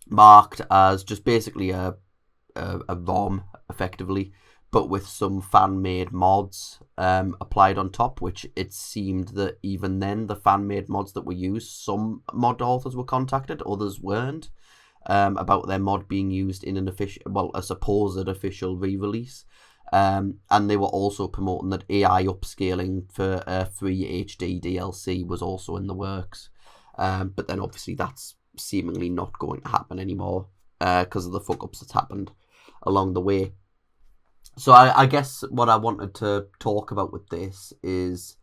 marked as just basically a ROM, effectively, but with some fan-made mods applied on top, which it seemed that even then, the fan-made mods that were used, some mod authors were contacted, others weren't, about their mod being used in a supposed official re-release. And they were also promoting that AI upscaling for a free HD DLC was also in the works. But then obviously that's seemingly not going to happen anymore because of the fuck-ups that's happened along the way. So I guess what I wanted to talk about with this is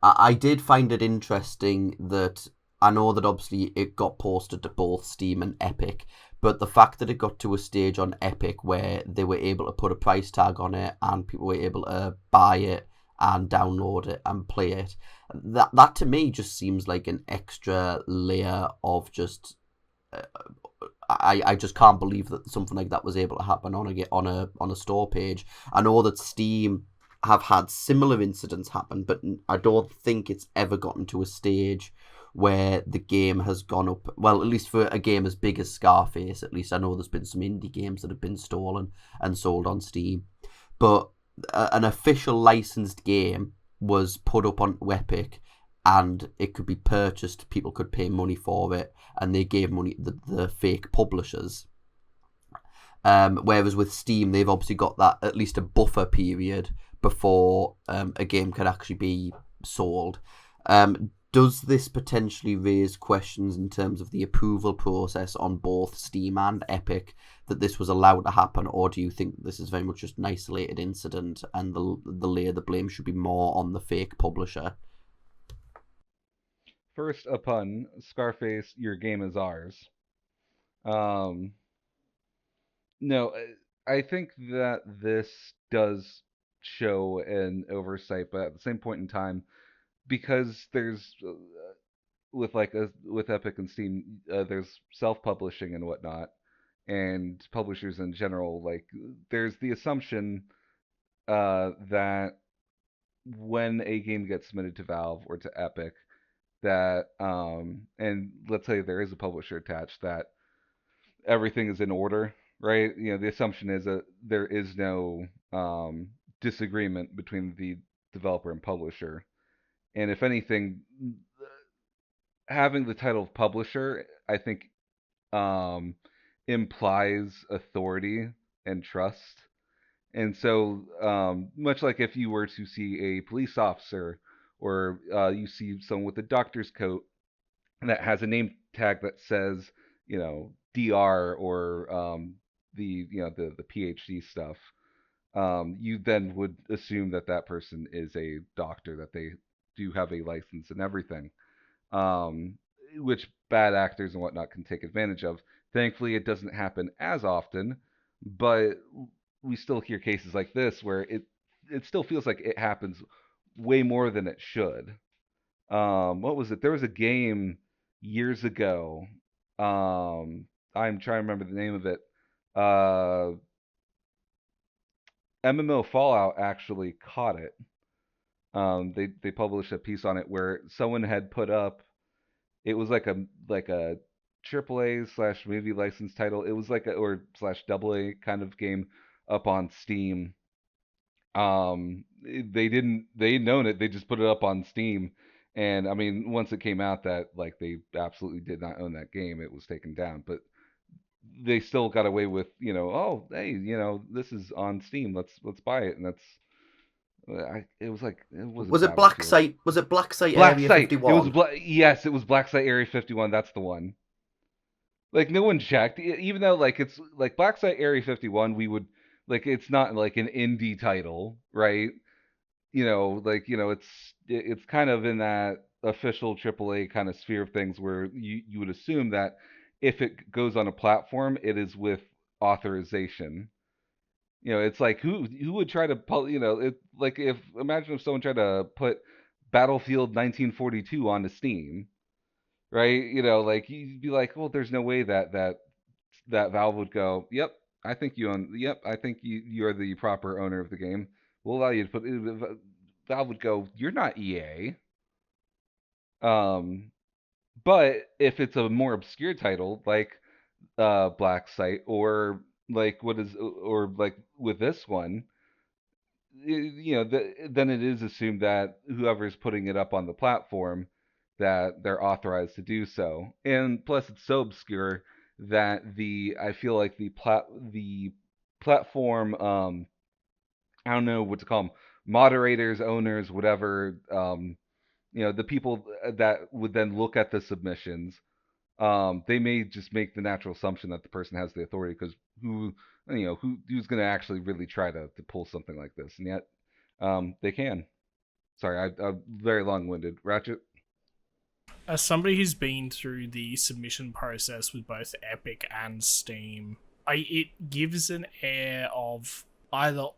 I did find it interesting that I know that obviously it got posted to both Steam and Epic, but the fact that it got to a stage on Epic where they were able to put a price tag on it and people were able to buy it and download it and play it, that to me just seems like an extra layer of just I just can't believe that something like that was able to happen on a store page. I know that Steam have had similar incidents happen, but I don't think it's ever gotten to a stage where the game has gone up. Well, at least for a game as big as Scarface, at least I know there's been some indie games that have been stolen and sold on Steam, but an official licensed game was put up on Epic, and it could be purchased, people could pay money for it, and they gave money to the fake publishers. Whereas with Steam, they've obviously got that at least a buffer period before a game can actually be sold. Does this potentially raise questions in terms of the approval process on both Steam and Epic, that this was allowed to happen, or do you think this is very much just an isolated incident and the blame should be more on the fake publisher? First, a pun. Scarface, your game is ours. No, I think that this does show an oversight, but at the same point in time, because there's with Epic and Steam, there's self-publishing and whatnot, and publishers in general, like there's the assumption that when a game gets submitted to Valve or to Epic, that and let's say there is a publisher attached, that everything is in order, right? You know, the assumption is that there is no disagreement between the developer and publisher, and if anything, having the title of publisher, I think, implies authority and trust. And so, much like if you were to see a police officer, or you see someone with a doctor's coat that has a name tag that says, you know, DR, or the PhD stuff, you then would assume that that person is a doctor, that they do have a license and everything, which bad actors and whatnot can take advantage of. Thankfully, it doesn't happen as often, but we still hear cases like this where it still feels like it happens way more than it should. What was it? There was a game years ago. I'm trying to remember the name of it. MMO Fallout actually caught it. They published a piece on it where someone had put up. It was like a AAA slash movie license title. It was like a or slash AA kind of game up on Steam. They'd known it. They just put it up on Steam, and I mean, once it came out that like they absolutely did not own that game, it was taken down. But they still got away with, oh, hey, this is on Steam. Let's buy it, and that's. It was like it was. Was it Black Site? Was it Black Site Black Area Site. 51? Yes, it was Black Site Area 51. That's the one. Like no one checked, even though like it's like Black Site Area 51. We would like it's not like an indie title, right? It's kind of in that official AAA kind of sphere of things where you would assume that if it goes on a platform, it is with authorization. It's like who would try to like if imagine if someone tried to put Battlefield 1942 onto Steam, right? Like you'd be like, well, there's no way that Valve would go, yep, I think you own, yep, I think you're the proper owner of the game. We'll allow you to put. Valve would go, you're not EA. But if it's a more obscure title like Black Site or like or like with this one, then it is assumed that whoever's putting it up on the platform that they're authorized to do so. And plus, it's so obscure that I feel like the platform, I don't know what to call them, moderators, owners, whatever, the people that would then look at the submissions, they may just make the natural assumption that the person has the authority because who's going to actually really try to pull something like this, and yet they can. Sorry, I'm very long-winded. Ratchet? As somebody who's been through the submission process with both Epic and Steam, it gives an air of either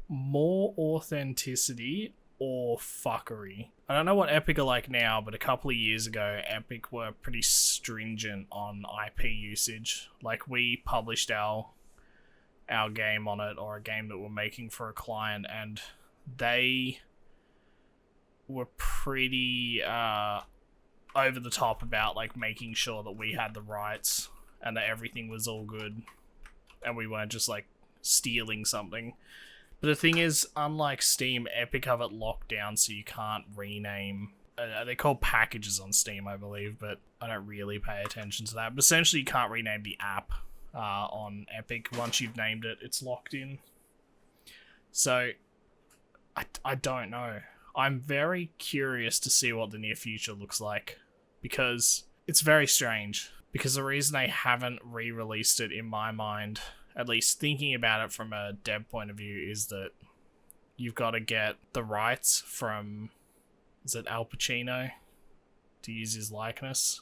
more authenticity or fuckery. I don't know what Epic are like now, but a couple of years ago, Epic were pretty stringent on IP usage. Like, we published our game on it, or a game that we're making for a client, and they were pretty over the top about like making sure that we had the rights and that everything was all good and we weren't just like stealing something. But the thing is, unlike Steam, Epic have it locked down so you can't rename. They're called packages on Steam, I believe, but I don't really pay attention to that. But essentially, you can't rename the app on Epic. Once you've named it, it's locked in. So, I don't know. I'm very curious to see what the near future looks like, because it's very strange. Because the reason they haven't re-released it, in my mind, at least thinking about it from a dev point of view, is that you've got to get the rights from, is it Al Pacino, to use his likeness?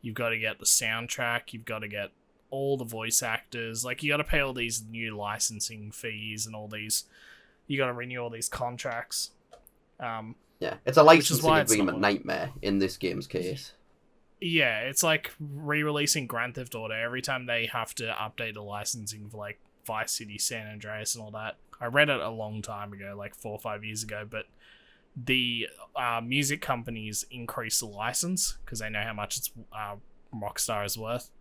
You've got to get the soundtrack, you've got to get all the voice actors, like you got to pay all these new licensing fees and all these, you got to renew all these contracts. Yeah, it's a licensing agreement nightmare in this game's case. Yeah, it's like re-releasing Grand Theft Auto. Every time they have to update the licensing for like Vice City, San Andreas and all that. I read it a long time ago, like 4 or 5 years ago, but the music companies increase the license because they know how much it's Rockstar is worth.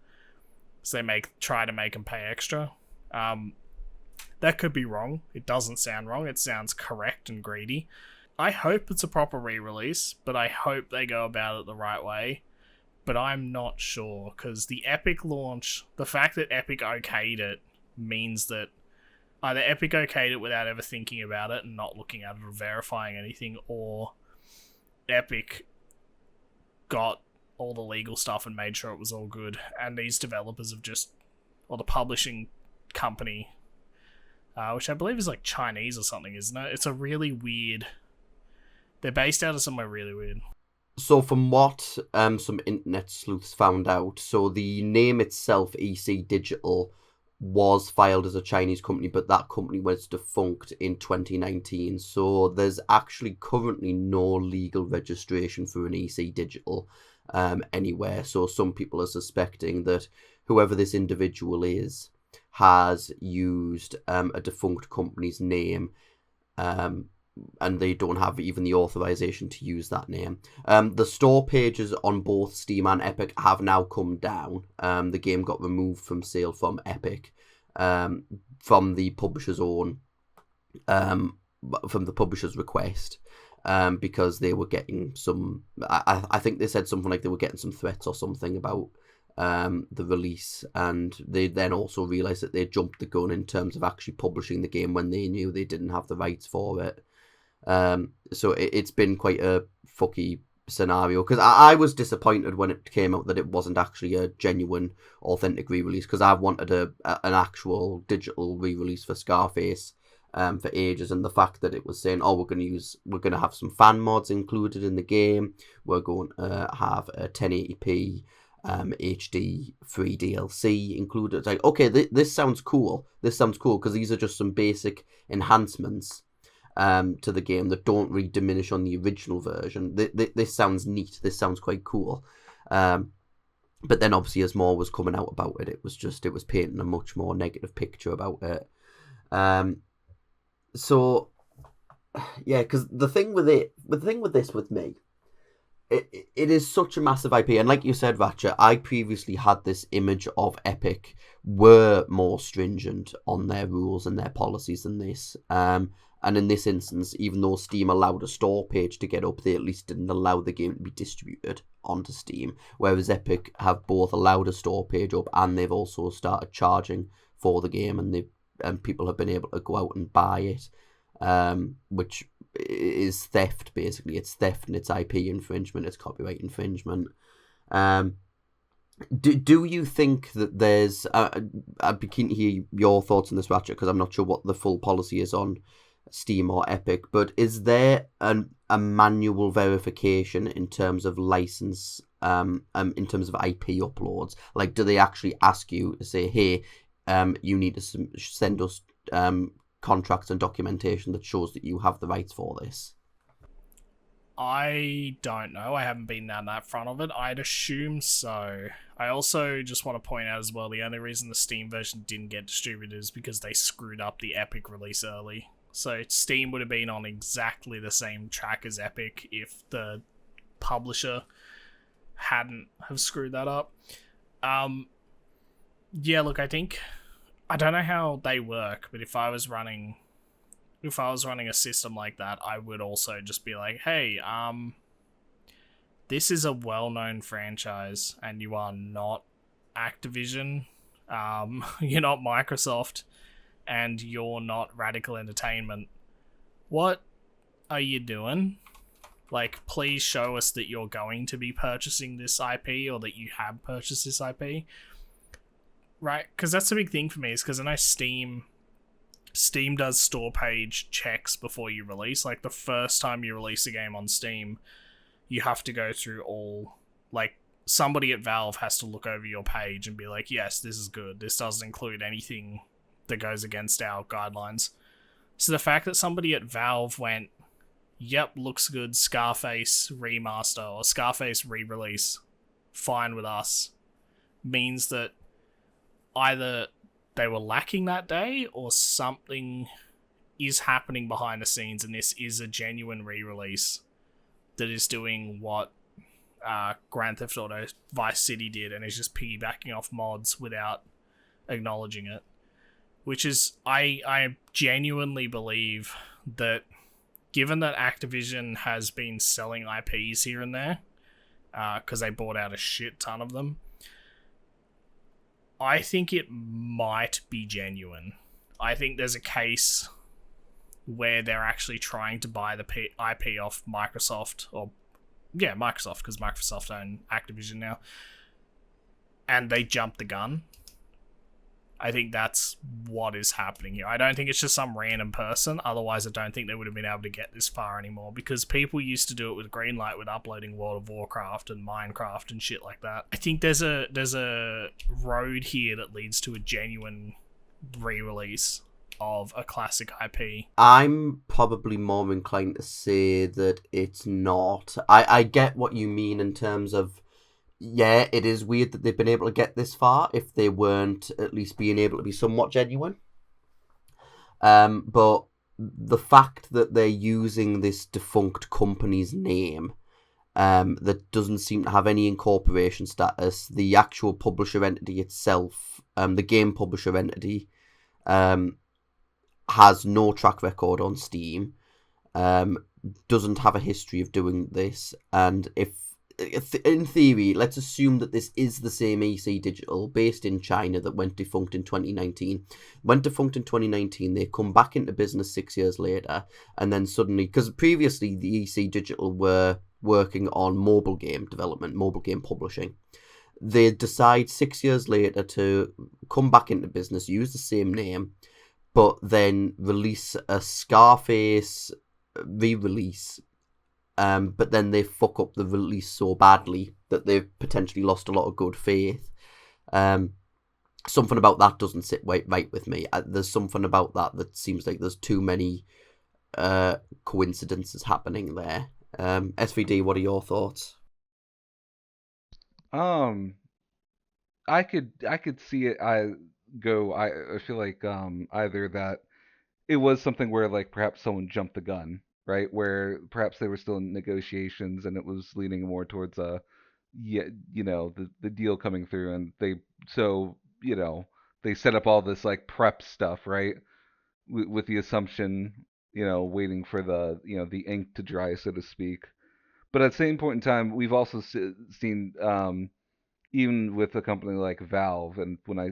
So they try to make them pay extra. That could be wrong. It doesn't sound wrong. It sounds correct and greedy. I hope it's a proper re-release, but I hope they go about it the right way. But I'm not sure, because the Epic launch, the fact that Epic okayed it means that either Epic okayed it without ever thinking about it and not looking at it or verifying anything, or Epic got all the legal stuff and made sure it was all good, and these developers have just, or the publishing company, which I believe is like Chinese or something, isn't it? It's a really weird... They're based out of somewhere really weird. So from what some internet sleuths found out, so the name itself, EC Digital, was filed as a Chinese company, but that company was defunct in 2019. So there's actually currently no legal registration for an EC Digital anywhere. So some people are suspecting that whoever this individual is has used a defunct company's name, and they don't have even the authorization to use that name. The store pages on both Steam and Epic have now come down. The game got removed from sale from Epic, from the publisher's own, from the publisher's request, because they were getting some. I think they said something like they were getting some threats or something about the release, and they then also realized that they jumped the gun in terms of actually publishing the game when they knew they didn't have the rights for it. So it's been quite a fucky scenario, because I was disappointed when it came out that it wasn't actually a genuine, authentic re-release, because I've wanted an actual digital re-release for Scarface for ages, and the fact that it was saying, oh, we're going to have some fan mods included in the game, we're going to have a 1080p HD free DLC included. It's like, okay, this sounds cool. This sounds cool, because these are just some basic enhancements to the game that don't really diminish on the original version. This sounds neat. This sounds quite cool. But then obviously as more was coming out about it, it was painting a much more negative picture about it. So yeah, because the thing with this with me, it is such a massive IP, and like you said, Ratchet, I previously had this image of Epic were more stringent on their rules and their policies than this. And in this instance, even though Steam allowed a store page to get up, they at least didn't allow the game to be distributed onto Steam, whereas Epic have both allowed a store page up and they've also started charging for the game, and people have been able to go out and buy it, which is theft, basically. It's theft and it's IP infringement, it's copyright infringement. Do you think that there's... I'd be keen to hear your thoughts on this, Ratchet, because I'm not sure what the full policy is on Steam or Epic, but is there a manual verification in terms of license, in terms of IP uploads? Like, do they actually ask you to say, hey, you need to send us contracts and documentation that shows that you have the rights for this? I don't know. I haven't been down that front of it. I'd assume so. I also just want to point out as well, the only reason the Steam version didn't get distributed is because they screwed up the Epic release early. So Steam would have been on exactly the same track as Epic if the publisher hadn't have screwed that up. Yeah, look, I don't know how they work, but if I was running a system like that, I would also just be like, hey, this is a well-known franchise, and you are not Activision, you're not Microsoft, and you're not Radical Entertainment. What are you doing? Like, please show us that you're going to be purchasing this IP, or that you have purchased this IP. Right? Because that's a big thing for me, is because I know Steam does store page checks before you release. Like, the first time you release a game on Steam, you have to go through all... Like, somebody at Valve has to look over your page and be like, yes, this is good. This doesn't include anything that goes against our guidelines. So the fact that somebody at Valve went, yep, looks good, Scarface remaster or Scarface re-release, fine with us, means that either they were lacking that day or something is happening behind the scenes, and this is a genuine re-release that is doing what Grand Theft Auto Vice City did, and is just piggybacking off mods without acknowledging it. Which is, I genuinely believe that, given that Activision has been selling IPs here and there, because they bought out a shit ton of them, I think it might be genuine. I think there's a case where they're actually trying to buy the IP off Microsoft, Microsoft, because Microsoft own Activision now, and they jumped the gun. I think that's what is happening here. I don't think it's just some random person. Otherwise, I don't think they would have been able to get this far anymore, because people used to do it with Greenlight, with uploading World of Warcraft and Minecraft and shit like that. I think there's a road here that leads to a genuine re-release of a classic IP. I'm probably more inclined to say that it's not. I get what you mean in terms of, yeah, it is weird that they've been able to get this far if they weren't at least being able to be somewhat genuine. But the fact that they're using this defunct company's name, that doesn't seem to have any incorporation status, the actual publisher entity itself, the game publisher entity, has no track record on Steam, doesn't have a history of doing this, and if in theory, let's assume that this is the same EC Digital based in China that went defunct in 2019. Went defunct in 2019, they come back into business 6 years later, and then suddenly, because previously the EC Digital were working on mobile game development, mobile game publishing, they decide 6 years later to come back into business, use the same name, but then release a Scarface re-release. But then they fuck up the release so badly that they've potentially lost a lot of good faith. Something about that doesn't sit right with me. There's something about that seems like there's too many coincidences happening there. SVD, what are your thoughts? I could see it. I feel like either that it was something where like perhaps someone jumped the gun, right? Where perhaps they were still in negotiations and it was leaning more towards the deal coming through, and they set up all this like prep stuff, right? With the assumption, waiting for the ink to dry, so to speak. But at the same point in time, we've also seen, even with a company like Valve, and when I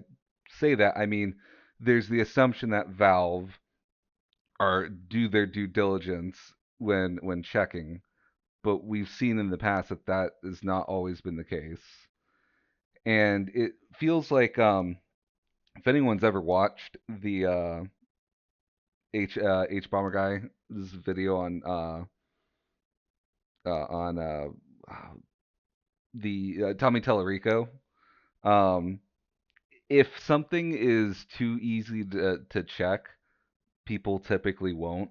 say that, I mean there's the assumption that Valve do their due diligence when checking, but we've seen in the past that has not always been the case, and it feels like if anyone's ever watched the H Bomber guy's video on the Tommy Tallarico, um, if something is too easy to check, people typically won't.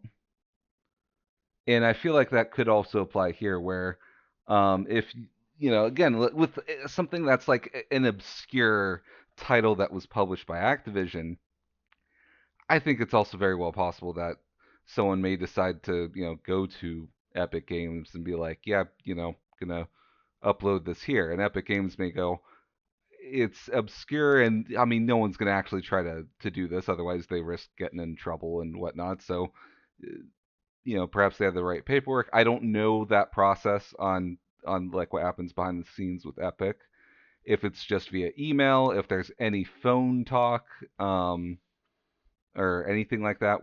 And I feel like that could also apply here, where if again, with something that's like an obscure title that was published by Activision, I think it's also very well possible that someone may decide to go to Epic Games and be like, yeah, gonna upload this here, and Epic Games may go, it's obscure, and I mean, no one's gonna actually try to do this, otherwise they risk getting in trouble and whatnot. So perhaps they have the right paperwork. I don't know that process on like what happens behind the scenes with Epic. If it's just via email, if there's any phone talk, or anything like that.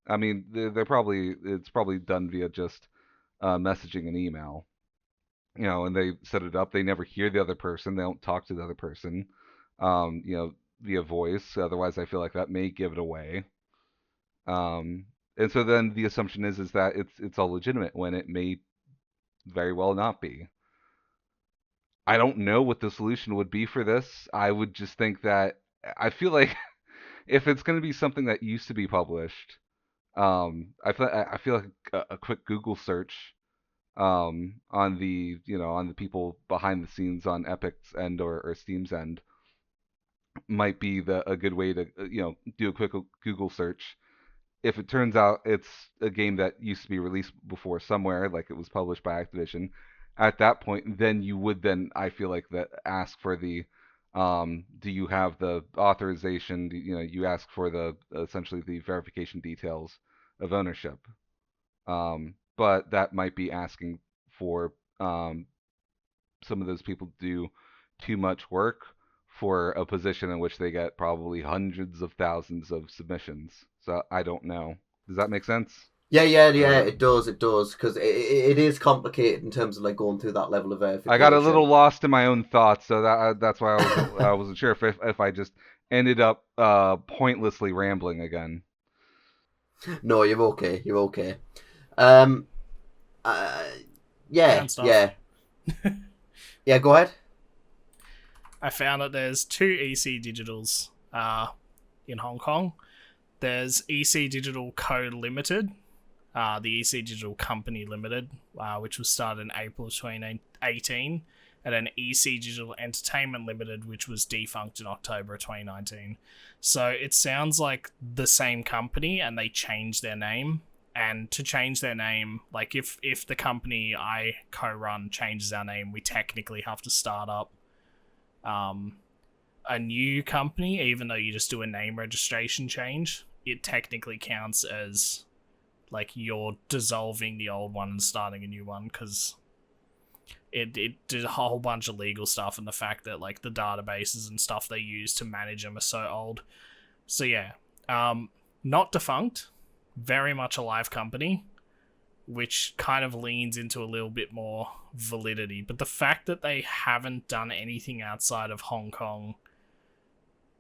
I mean, it's probably done via just messaging and email. And they set it up. They never hear the other person. They don't talk to the other person, via voice. Otherwise, I feel like that may give it away. And so then the assumption is that it's all legitimate when it may very well not be. I don't know what the solution would be for this. I would just think that I feel like if it's going to be something that used to be published, I feel like a quick Google search on the people behind the scenes on Epic's end or Steam's end might be a good way to do a quick Google search. If it turns out it's a game that used to be released before somewhere, like it was published by Activision, at that point, then you would I feel like that ask for the, do you have the authorization? You ask for the essentially the verification details of ownership. But that might be asking for some of those people to do too much work for a position in which they get probably hundreds of thousands of submissions. So I don't know. Does that make sense? Yeah, it does, because it is complicated in terms of like going through that level of verification. I got a little lost in my own thoughts, so that's why I wasn't sure if I just ended up pointlessly rambling again. No, you're okay. Yeah. Yeah, go ahead. I found that there's two EC Digitals in Hong Kong. There's EC Digital Co. Limited, the EC Digital Company Limited, which was started in April of 2018, and then EC Digital Entertainment Limited, which was defunct in October of 2019. So it sounds like the same company, and they changed their name. And to change their name, like if the company I co-run changes our name, we technically have to start up a new company, even though you just do a name registration change. It technically counts as like you're dissolving the old one and starting a new one, because it did a whole bunch of legal stuff, and the fact that like the databases and stuff they use to manage them are so old. So yeah, not defunct, very much a live company, which kind of leans into a little bit more validity. But the fact that they haven't done anything outside of Hong Kong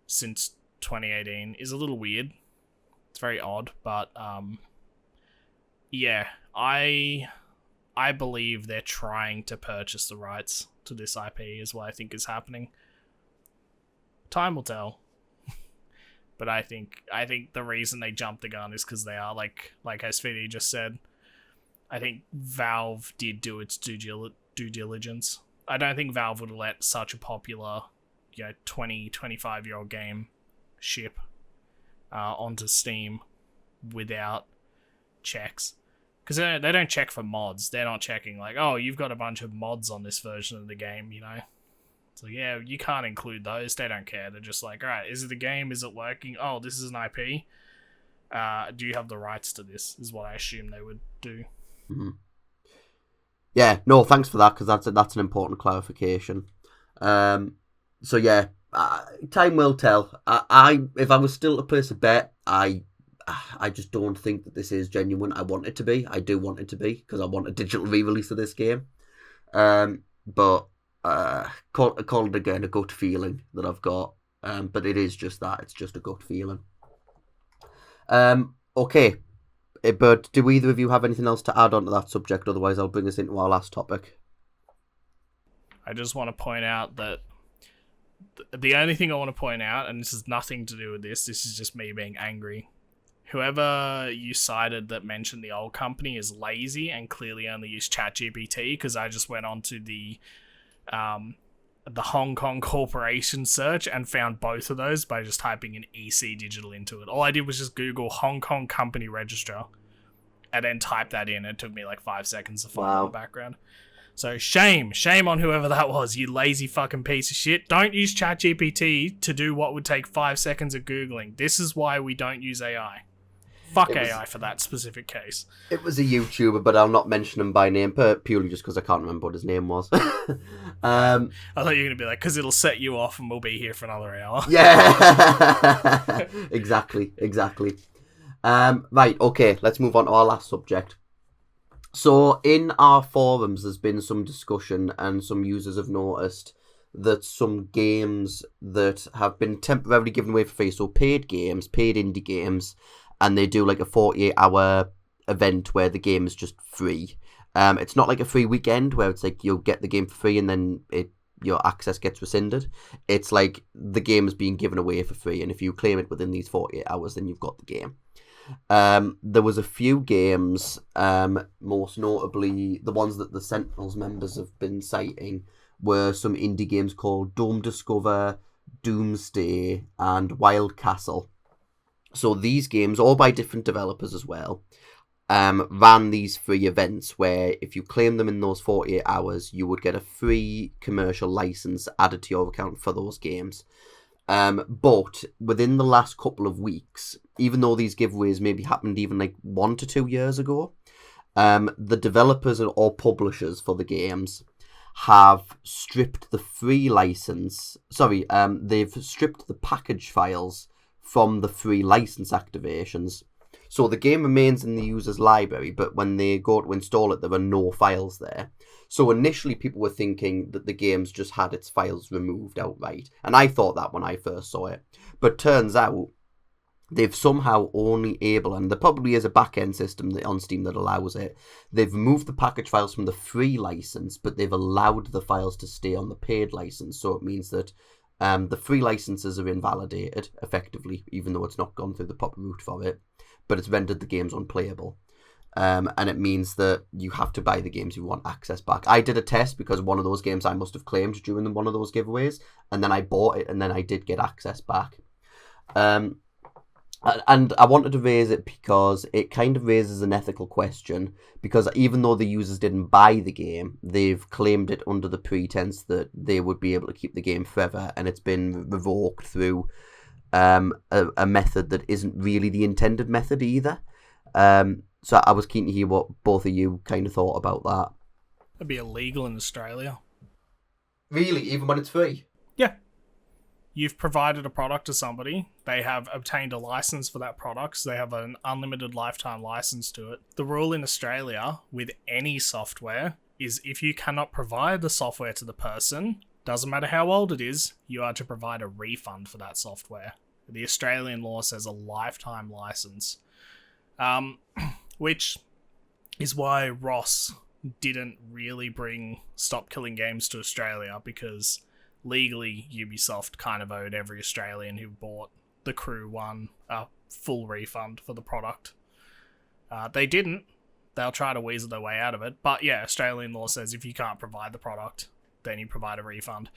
since 2018 is a little weird. It's very odd, but yeah, I believe they're trying to purchase the rights to this IP is what I think is happening. Time will tell. But I think the reason they jumped the gun is because they are, like SVD just said, I think Valve did do its due diligence. I don't think Valve would have let such a popular 20, 25-year-old game ship onto Steam without checks. Because they don't check for mods. They're not checking like, oh, you've got a bunch of mods on this version of the game, It's like, yeah, you can't include those. They don't care. They're just like, all right, is it the game? Is it working? Oh, this is an IP. Do you have the rights to this? Is what I assume they would do. Mm-hmm. Yeah, no, thanks for that, because that's an important clarification. So yeah, time will tell. If I was still to place a bet, I just don't think that this is genuine. I want it to be. I do want it to be, because I want a digital re-release of this game. But call it again a gut feeling that I've got. But it is just that. It's just a gut feeling. Okay. But do either of you have anything else to add on to that subject? Otherwise, I'll bring us into our last topic. I just want to point out that the only thing I want to point out, and this has nothing to do with this is just me being angry. Whoever you cited that mentioned the old company is lazy and clearly only used ChatGPT, because I just went on to the Hong Kong corporation search and found both of those by just typing in EC Digital into it. All I did was just Google Hong Kong Company Registrar and then type that in. It took me like 5 seconds to find the background. So shame on whoever that was, you lazy fucking piece of shit. Don't use ChatGPT to do what would take 5 seconds of Googling. This is why we don't use AI. Fuck AI for that specific case. It was a YouTuber, but I'll not mention him by name, purely just because I can't remember what his name was. I thought you were going to be like, because it'll set you off and we'll be here for another hour. Yeah, exactly. Right, okay, let's move on to our last subject. So in our forums, there's been some discussion, and some users have noticed that some games that have been temporarily given away for free, so paid indie games, and they do like a 48-hour event where the game is just free. It's not like a free weekend where it's like you'll get the game for free and then your access gets rescinded. It's like the game is being given away for free, and if you claim it within these 48 hours, then you've got the game. There was a few games, most notably the ones that the Sentinels members have been citing, were some indie games called Dome Discover, Doomsday, and Wild Castle. So these games, all by different developers as well, ran these free events where if you claim them in those 48 hours, you would get a free commercial license added to your account for those games. But within the last couple of weeks, even though these giveaways maybe happened even like 1 to 2 years ago, the developers or publishers for the games have stripped the free license. They've stripped the package files from the free license activations. So the game remains in the user's library, but when they go to install it, there are no files there. So initially people were thinking that the game's just had its files removed outright. And I thought that when I first saw it. But turns out they've somehow only and there probably is a back-end system on Steam that allows it. They've removed the package files from the free license, but they've allowed the files to stay on the paid license. So it means that The free licenses are invalidated, effectively, even though it's not gone through the proper route for it, but it's rendered the games unplayable. And it means that you have to buy the games you want access back. I did a test because one of those games I must have claimed during one of those giveaways, and then I bought it, and then I did get access back. And I wanted to raise it because it kind of raises an ethical question, because even though the users didn't buy the game, they've claimed it under the pretense that they would be able to keep the game forever, and it's been revoked through a method that isn't really the intended method either. So I was keen to hear what both of you kind of thought about that. It'd be illegal in Australia. Really? Even when it's free? Yeah. You've provided a product to somebody, they have obtained a license for that product, so they have an unlimited lifetime license to it. The rule in Australia with any software is if you cannot provide the software to the person, doesn't matter how old it is, you are to provide a refund for that software. The Australian law says a lifetime license. Which is why Ross didn't really bring Stop Killing Games to Australia, because legally, Ubisoft kind of owed every Australian who bought The Crew 1 a full refund for the product. They didn't. They'll try to weasel their way out of it. But yeah, Australian law says if you can't provide the product, then you provide a refund.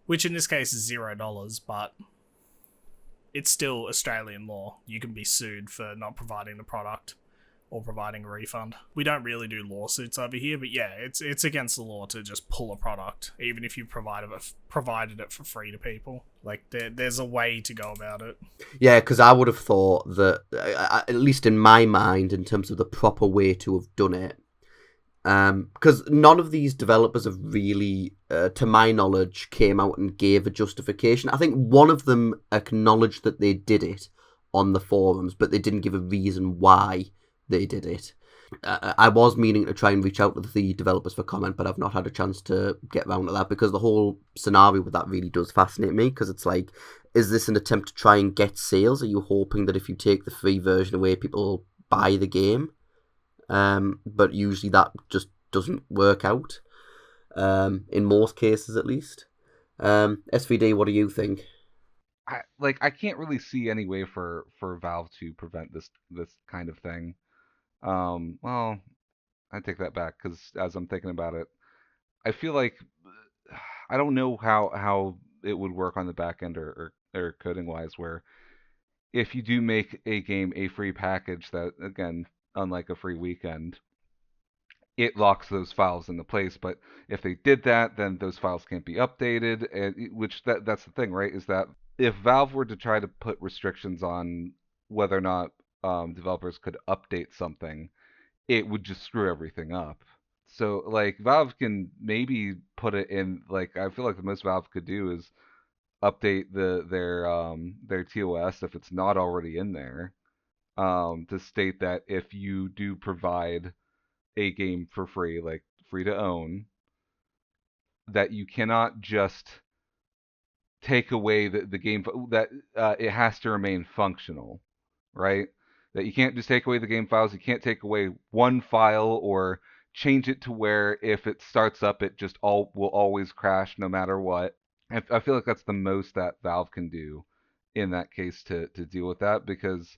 Which in this case is $0, but it's still Australian law. You can be sued for not providing the product or providing a refund. We don't really do lawsuits over here, but yeah, it's against the law to just pull a product, even if you provided it for free to people. Like, there's a way to go about it. Yeah, because I would have thought that, at least in my mind, in terms of the proper way to have done it, because none of these developers have really, to my knowledge, came out and gave a justification. I think one of them acknowledged that they did it on the forums, but they didn't give a reason why they did it. I was meaning to try and reach out to the developers for comment, but I've not had a chance to get around to that, because the whole scenario with that really does fascinate me, because it's like, is this an attempt to try and get sales? Are you hoping that if you take the free version away, people will buy the game? But usually that just doesn't work out, in most cases at least. SVD, what do you think? I can't really see any way for Valve to prevent this kind of thing. Well, I take that back, because as I'm thinking about it, I feel like I don't know how it would work on the back end or coding wise, where if you do make a game a free package that, again, unlike a free weekend, it locks those files into place. But if they did that, then those files can't be updated, and that's the thing, right? Is that if Valve were to try to put restrictions on whether or not developers could update something, it would just screw everything up. So, like, Valve can maybe put it in, like, I feel like the most Valve could do is update their TOS if it's not already in there, to state that if you do provide a game for free, like free to own, that you cannot just take away the game, that it has to remain functional, right? That you can't just take away the game files. You can't take away one file or change it to where if it starts up, it just will always crash no matter what. I feel like that's the most that Valve can do in that case to deal with that, because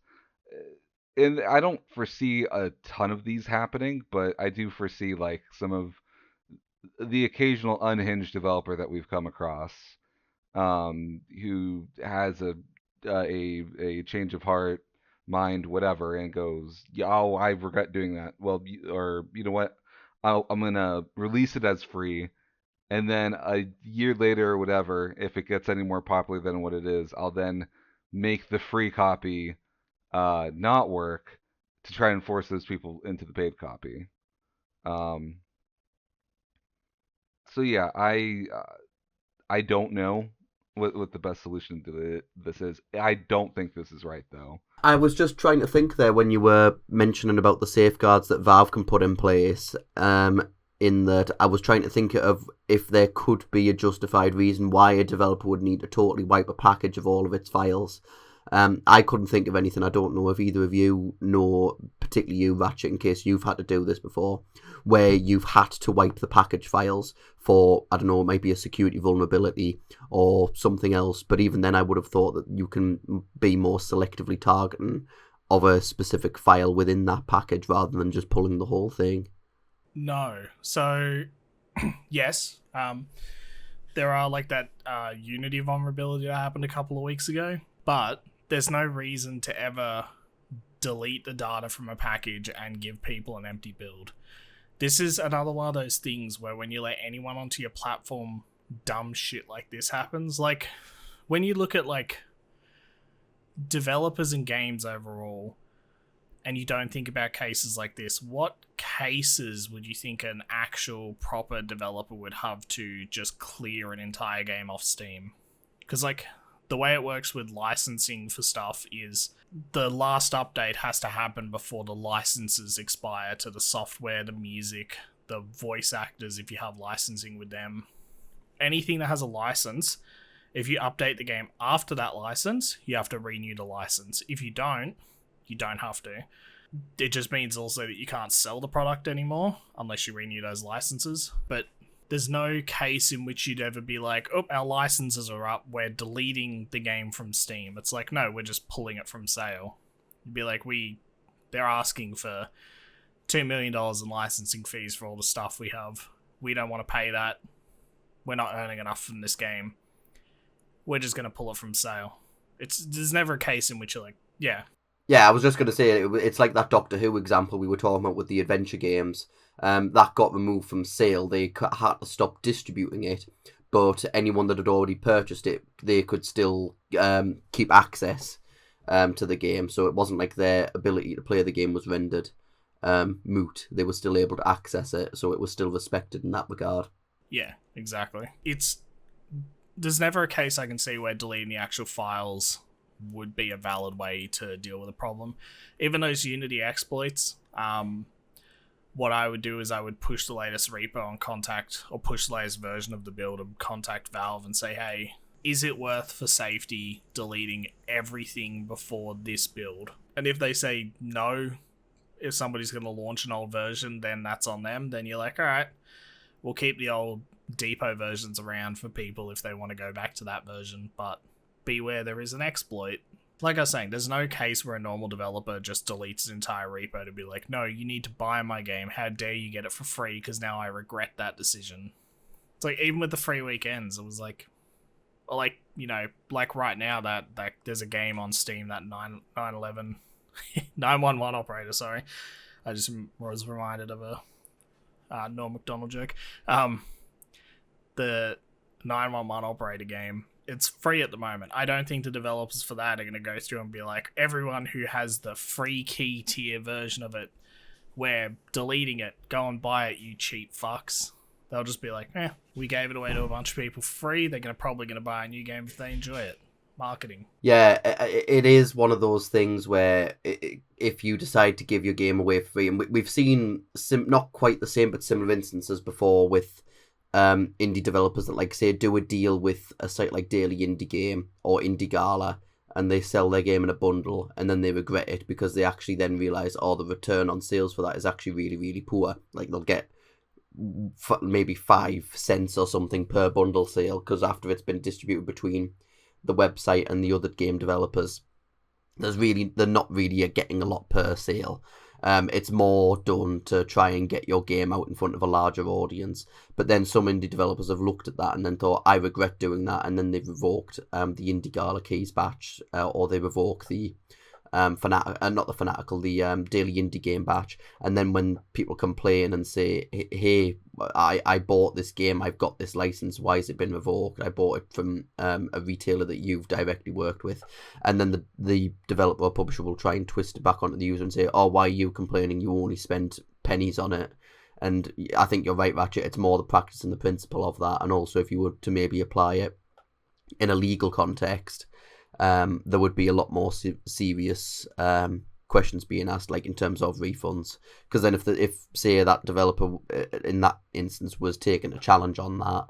and I don't foresee a ton of these happening, but I do foresee, like, some of the occasional unhinged developer that we've come across, who has a change of heart, mind, whatever, and goes, oh, I regret doing that. Well, or you know what, I'm gonna release it as free, and then a year later or whatever, if it gets any more popular than what it is, I'll then make the free copy not work to try and force those people into the paid copy. So yeah, I don't know what the best solution to this is. I don't think this is right, though. I was just trying to think there when you were mentioning about the safeguards that Valve can put in place, in that I was trying to think of if there could be a justified reason why a developer would need to totally wipe a package of all of its files. I couldn't think of anything. I don't know if either of you know, particularly you, Ratchet, in case you've had to do this before, where you've had to wipe the package files for, I don't know, it might be a security vulnerability or something else. But even then, I would have thought that you can be more selectively targeting of a specific file within that package rather than just pulling the whole thing. No. So, yes. There are like that Unity vulnerability that happened a couple of weeks ago, but there's no reason to ever delete the data from a package and give people an empty build. This is another one of those things where when you let anyone onto your platform, dumb shit like this happens. Like, when you look at like developers and games overall, and you don't think about cases like this, what cases would you think an actual proper developer would have to just clear an entire game off Steam? Because, like, the way it works with licensing for stuff is the last update has to happen before the licenses expire to the software, the music, the voice actors, if you have licensing with them. Anything that has a license, if you update the game after that license, you have to renew the license. If you don't have to. It just means also that you can't sell the product anymore unless you renew those licenses. But there's no case in which you'd ever be like, oh, our licenses are up, we're deleting the game from Steam. It's like, no, we're just pulling it from sale. You'd be like, they're asking for $2 million in licensing fees for all the stuff we have. We don't want to pay that. We're not earning enough from this game. We're just going to pull it from sale. There's never a case in which you're like, yeah. Yeah, I was just going to say, it's like that Doctor Who example we were talking about with the adventure games. That got removed from sale. They had to stop distributing it, but anyone that had already purchased it, they could still keep access to the game. So it wasn't like their ability to play the game was rendered moot. They were still able to access it, so it was still respected in that regard. Yeah, exactly. There's never a case I can see where deleting the actual files would be a valid way to deal with a problem. Even those Unity exploits, what I would do is I would push the latest repo and contact, or push the latest version of the build and contact Valve and say, hey, is it worth for safety deleting everything before this build? And if they say no, if somebody's going to launch an old version, then that's on them. Then you're like, all right, we'll keep the old depot versions around for people if they want to go back to that version, but beware, there is an exploit. Like I was saying, there's no case where a normal developer just deletes his entire repo to be like, no, you need to buy my game. How dare you get it for free, because now I regret that decision. It's like, even with the free weekends, it was like, you know, like right now that there's a game on Steam, that 911 911 operator, sorry. I just was reminded of a Norm Macdonald joke. The 911 operator game, it's free at the moment. I don't think the developers for that are going to go through and be like, everyone who has the free key tier version of it, we're deleting it. Go and buy it, you cheap fucks. They'll just be like, we gave it away to a bunch of people for free. They're probably going to buy a new game if they enjoy it. Marketing. Yeah, it is one of those things where if you decide to give your game away for free, and we've seen not quite the same but similar instances before with indie developers that, like, say, do a deal with a site like Daily Indie Game or Indie Gala, and they sell their game in a bundle, and then they regret it because they actually then realise, the return on sales for that is actually really, really poor. Like, they'll get maybe 5 cents or something per bundle sale, because after it's been distributed between the website and the other game developers, they're not really getting a lot per sale. It's more done to try and get your game out in front of a larger audience. But then some indie developers have looked at that and then thought, I regret doing that, and then they've revoked the Indie Gala Keys batch, or they revoke the the Daily Indie Game batch. And then when people complain and say, hey, I bought this game, I've got this license, why has it been revoked? I bought it from a retailer that you've directly worked with. And then the developer or publisher will try and twist it back onto the user and say, why are you complaining? You only spent pennies on it. And I think you're right, Ratchet. It's more the practice and the principle of that. And also, if you were to maybe apply it in a legal context, there would be a lot more serious questions being asked, like in terms of refunds. Because then if say that developer in that instance was taking a challenge on that,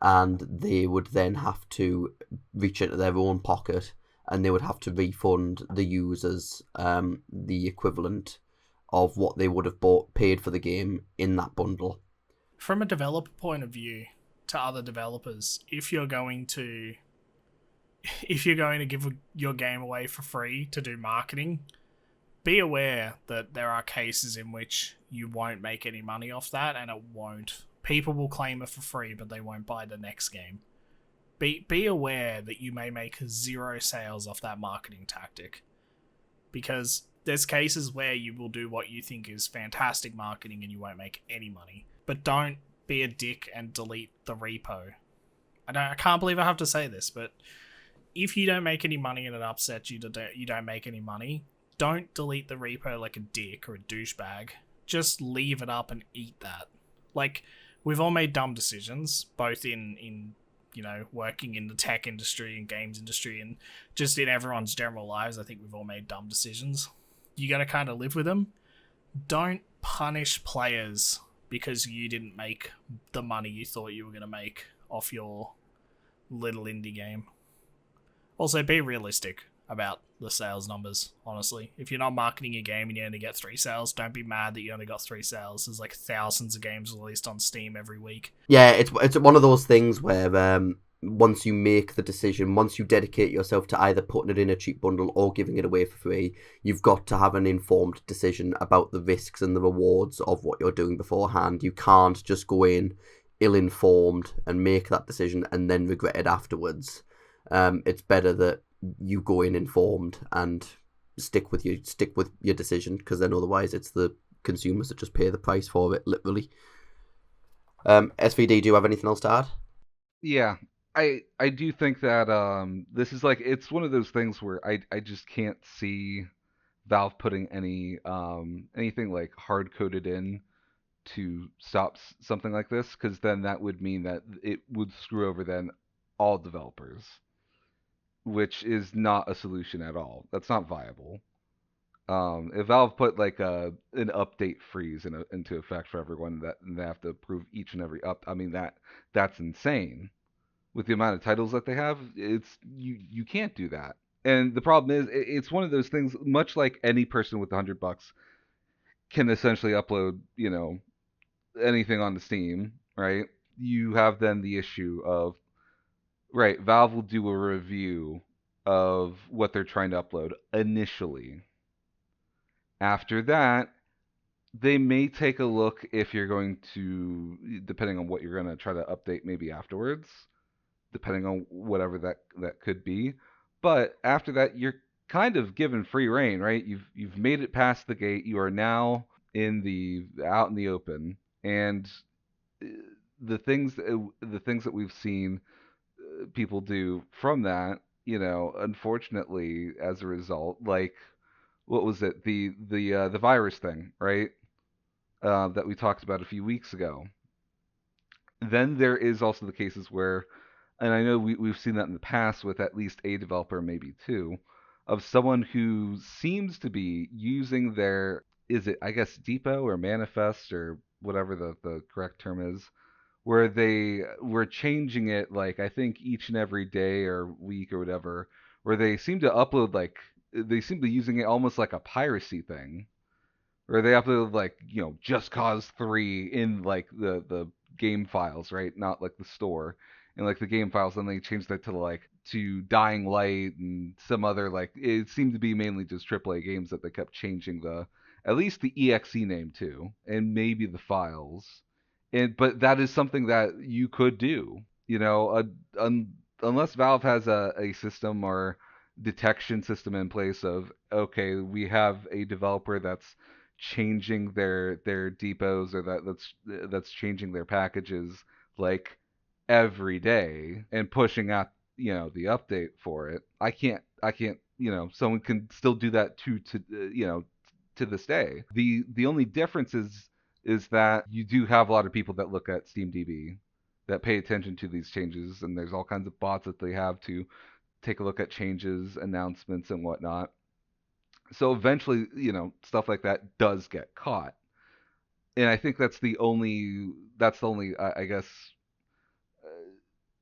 and they would then have to reach into their own pocket and they would have to refund the users the equivalent of what they would have paid for the game in that bundle. From a developer point of view, to other developers, if you're going to give your game away for free to do marketing, be aware that there are cases in which you won't make any money off that, and people will claim it for free, but they won't buy the next game. Be aware that you may make 0 sales off that marketing tactic, because there's cases where you will do what you think is fantastic marketing and you won't make any money. But don't be a dick and delete the repo. I can't believe I have to say this, but if you don't make any money and it upsets you that you don't make any money, don't delete the repo like a dick or a douchebag. Just leave it up and eat that. Like, we've all made dumb decisions, both in working in the tech industry and games industry and just in everyone's general lives. I think we've all made dumb decisions. You gotta kind of live with them. Don't punish players because you didn't make the money you thought you were gonna make off your little indie game. Also, be realistic about the sales numbers, honestly. If you're not marketing your game and you only get 3 sales, don't be mad that you only got 3 sales. There's like thousands of games released on Steam every week. Yeah, it's one of those things where once you make the decision, once you dedicate yourself to either putting it in a cheap bundle or giving it away for free, you've got to have an informed decision about the risks and the rewards of what you're doing beforehand. You can't just go in ill-informed and make that decision and then regret it afterwards. It's better that you go in informed and stick with your decision, because then otherwise it's the consumers that just pay the price for it, literally. SVD, do you have anything else to add? Yeah, I do think that this is like, it's one of those things where I just can't see Valve putting anything like hard coded in to stop something like this, because then that would mean that it would screw over then all developers, which is not a solution at all. That's not viable. If Valve put like an update freeze into effect for everyone, that and they have to approve each and every I mean, that's insane. With the amount of titles that they have, you can't do that. And the problem is, it's one of those things. Much like any person with $100 can essentially upload, anything onto Steam, right? You have then the issue of, right, Valve will do a review of what they're trying to upload initially. After that, they may take a look if you're going to, depending on what you're going to try to update maybe afterwards, depending on whatever that could be. But after that, you're kind of given free reign, right? You've made it past the gate. You are now out in the open, and the things that we've seen people do from that, unfortunately, as a result, like, what was it, the virus thing, right? That we talked about a few weeks ago. Then there is also the cases where, and I know we've seen that in the past with at least a developer, maybe 2, of someone who seems to be using their, is it, I guess, depot or manifest or whatever the correct term is, where they were changing it, like, I think each and every day or week or whatever, where they seem to upload, like, they seem to be using it almost like a piracy thing, where they upload, like, Just Cause 3 in, like, the game files, right? Not, like, the store. And, like, the game files, then they changed that to Dying Light and some other, like, it seemed to be mainly just AAA games that they kept changing at least the EXE name to, and maybe the files. But that is something that you could do, unless Valve has a system or detection system in place of, okay, we have a developer that's changing their depots, or that's changing their packages like every day and pushing out the update for it. I can't someone can still do that to this day. The only difference is that you do have a lot of people that look at SteamDB that pay attention to these changes, and there's all kinds of bots that they have to take a look at changes, announcements, and whatnot. So eventually, stuff like that does get caught. And I think that's the only I guess,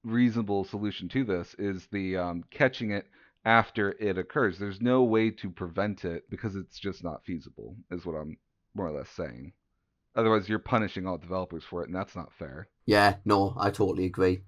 reasonable solution to this, is the catching it after it occurs. There's no way to prevent it because it's just not feasible, is what I'm more or less saying. Otherwise, you're punishing all developers for it, and that's not fair. Yeah, no, I totally agree.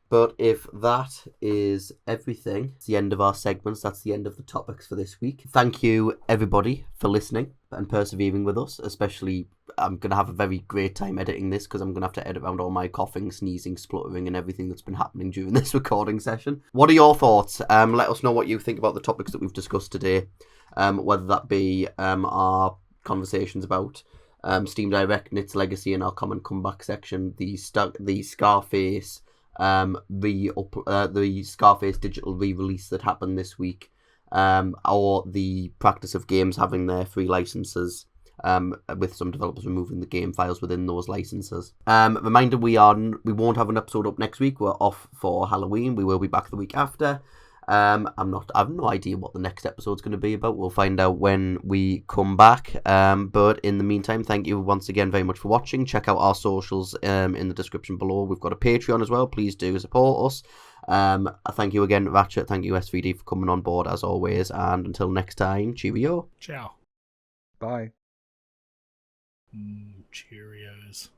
But if that is everything, it's the end of our segments. That's the end of the topics for this week. Thank you, everybody, for listening and persevering with us. Especially, I'm going to have a very great time editing this because I'm going to have to edit around all my coughing, sneezing, spluttering, and everything that's been happening during this recording session. What are your thoughts? Let us know what you think about the topics that we've discussed today, whether that be our conversations about Steam Direct and its legacy in our common comeback section, the Scarface, the Scarface digital re-release that happened this week, or the practice of games having their free licenses, with some developers removing the game files within those licenses. Reminder: we won't have an episode up next week. We're off for Halloween. We will be back the week after. I have no idea what the next episode's going to be about. We'll find out when we come back. But in the meantime, thank you once again very much for watching. Check out our socials in the description below. We've got a Patreon as well. Please do support us. Thank you again, Ratchet. Thank you, SVD, for coming on board as always. And until next time, cheerio. Ciao. Bye. Cheerios.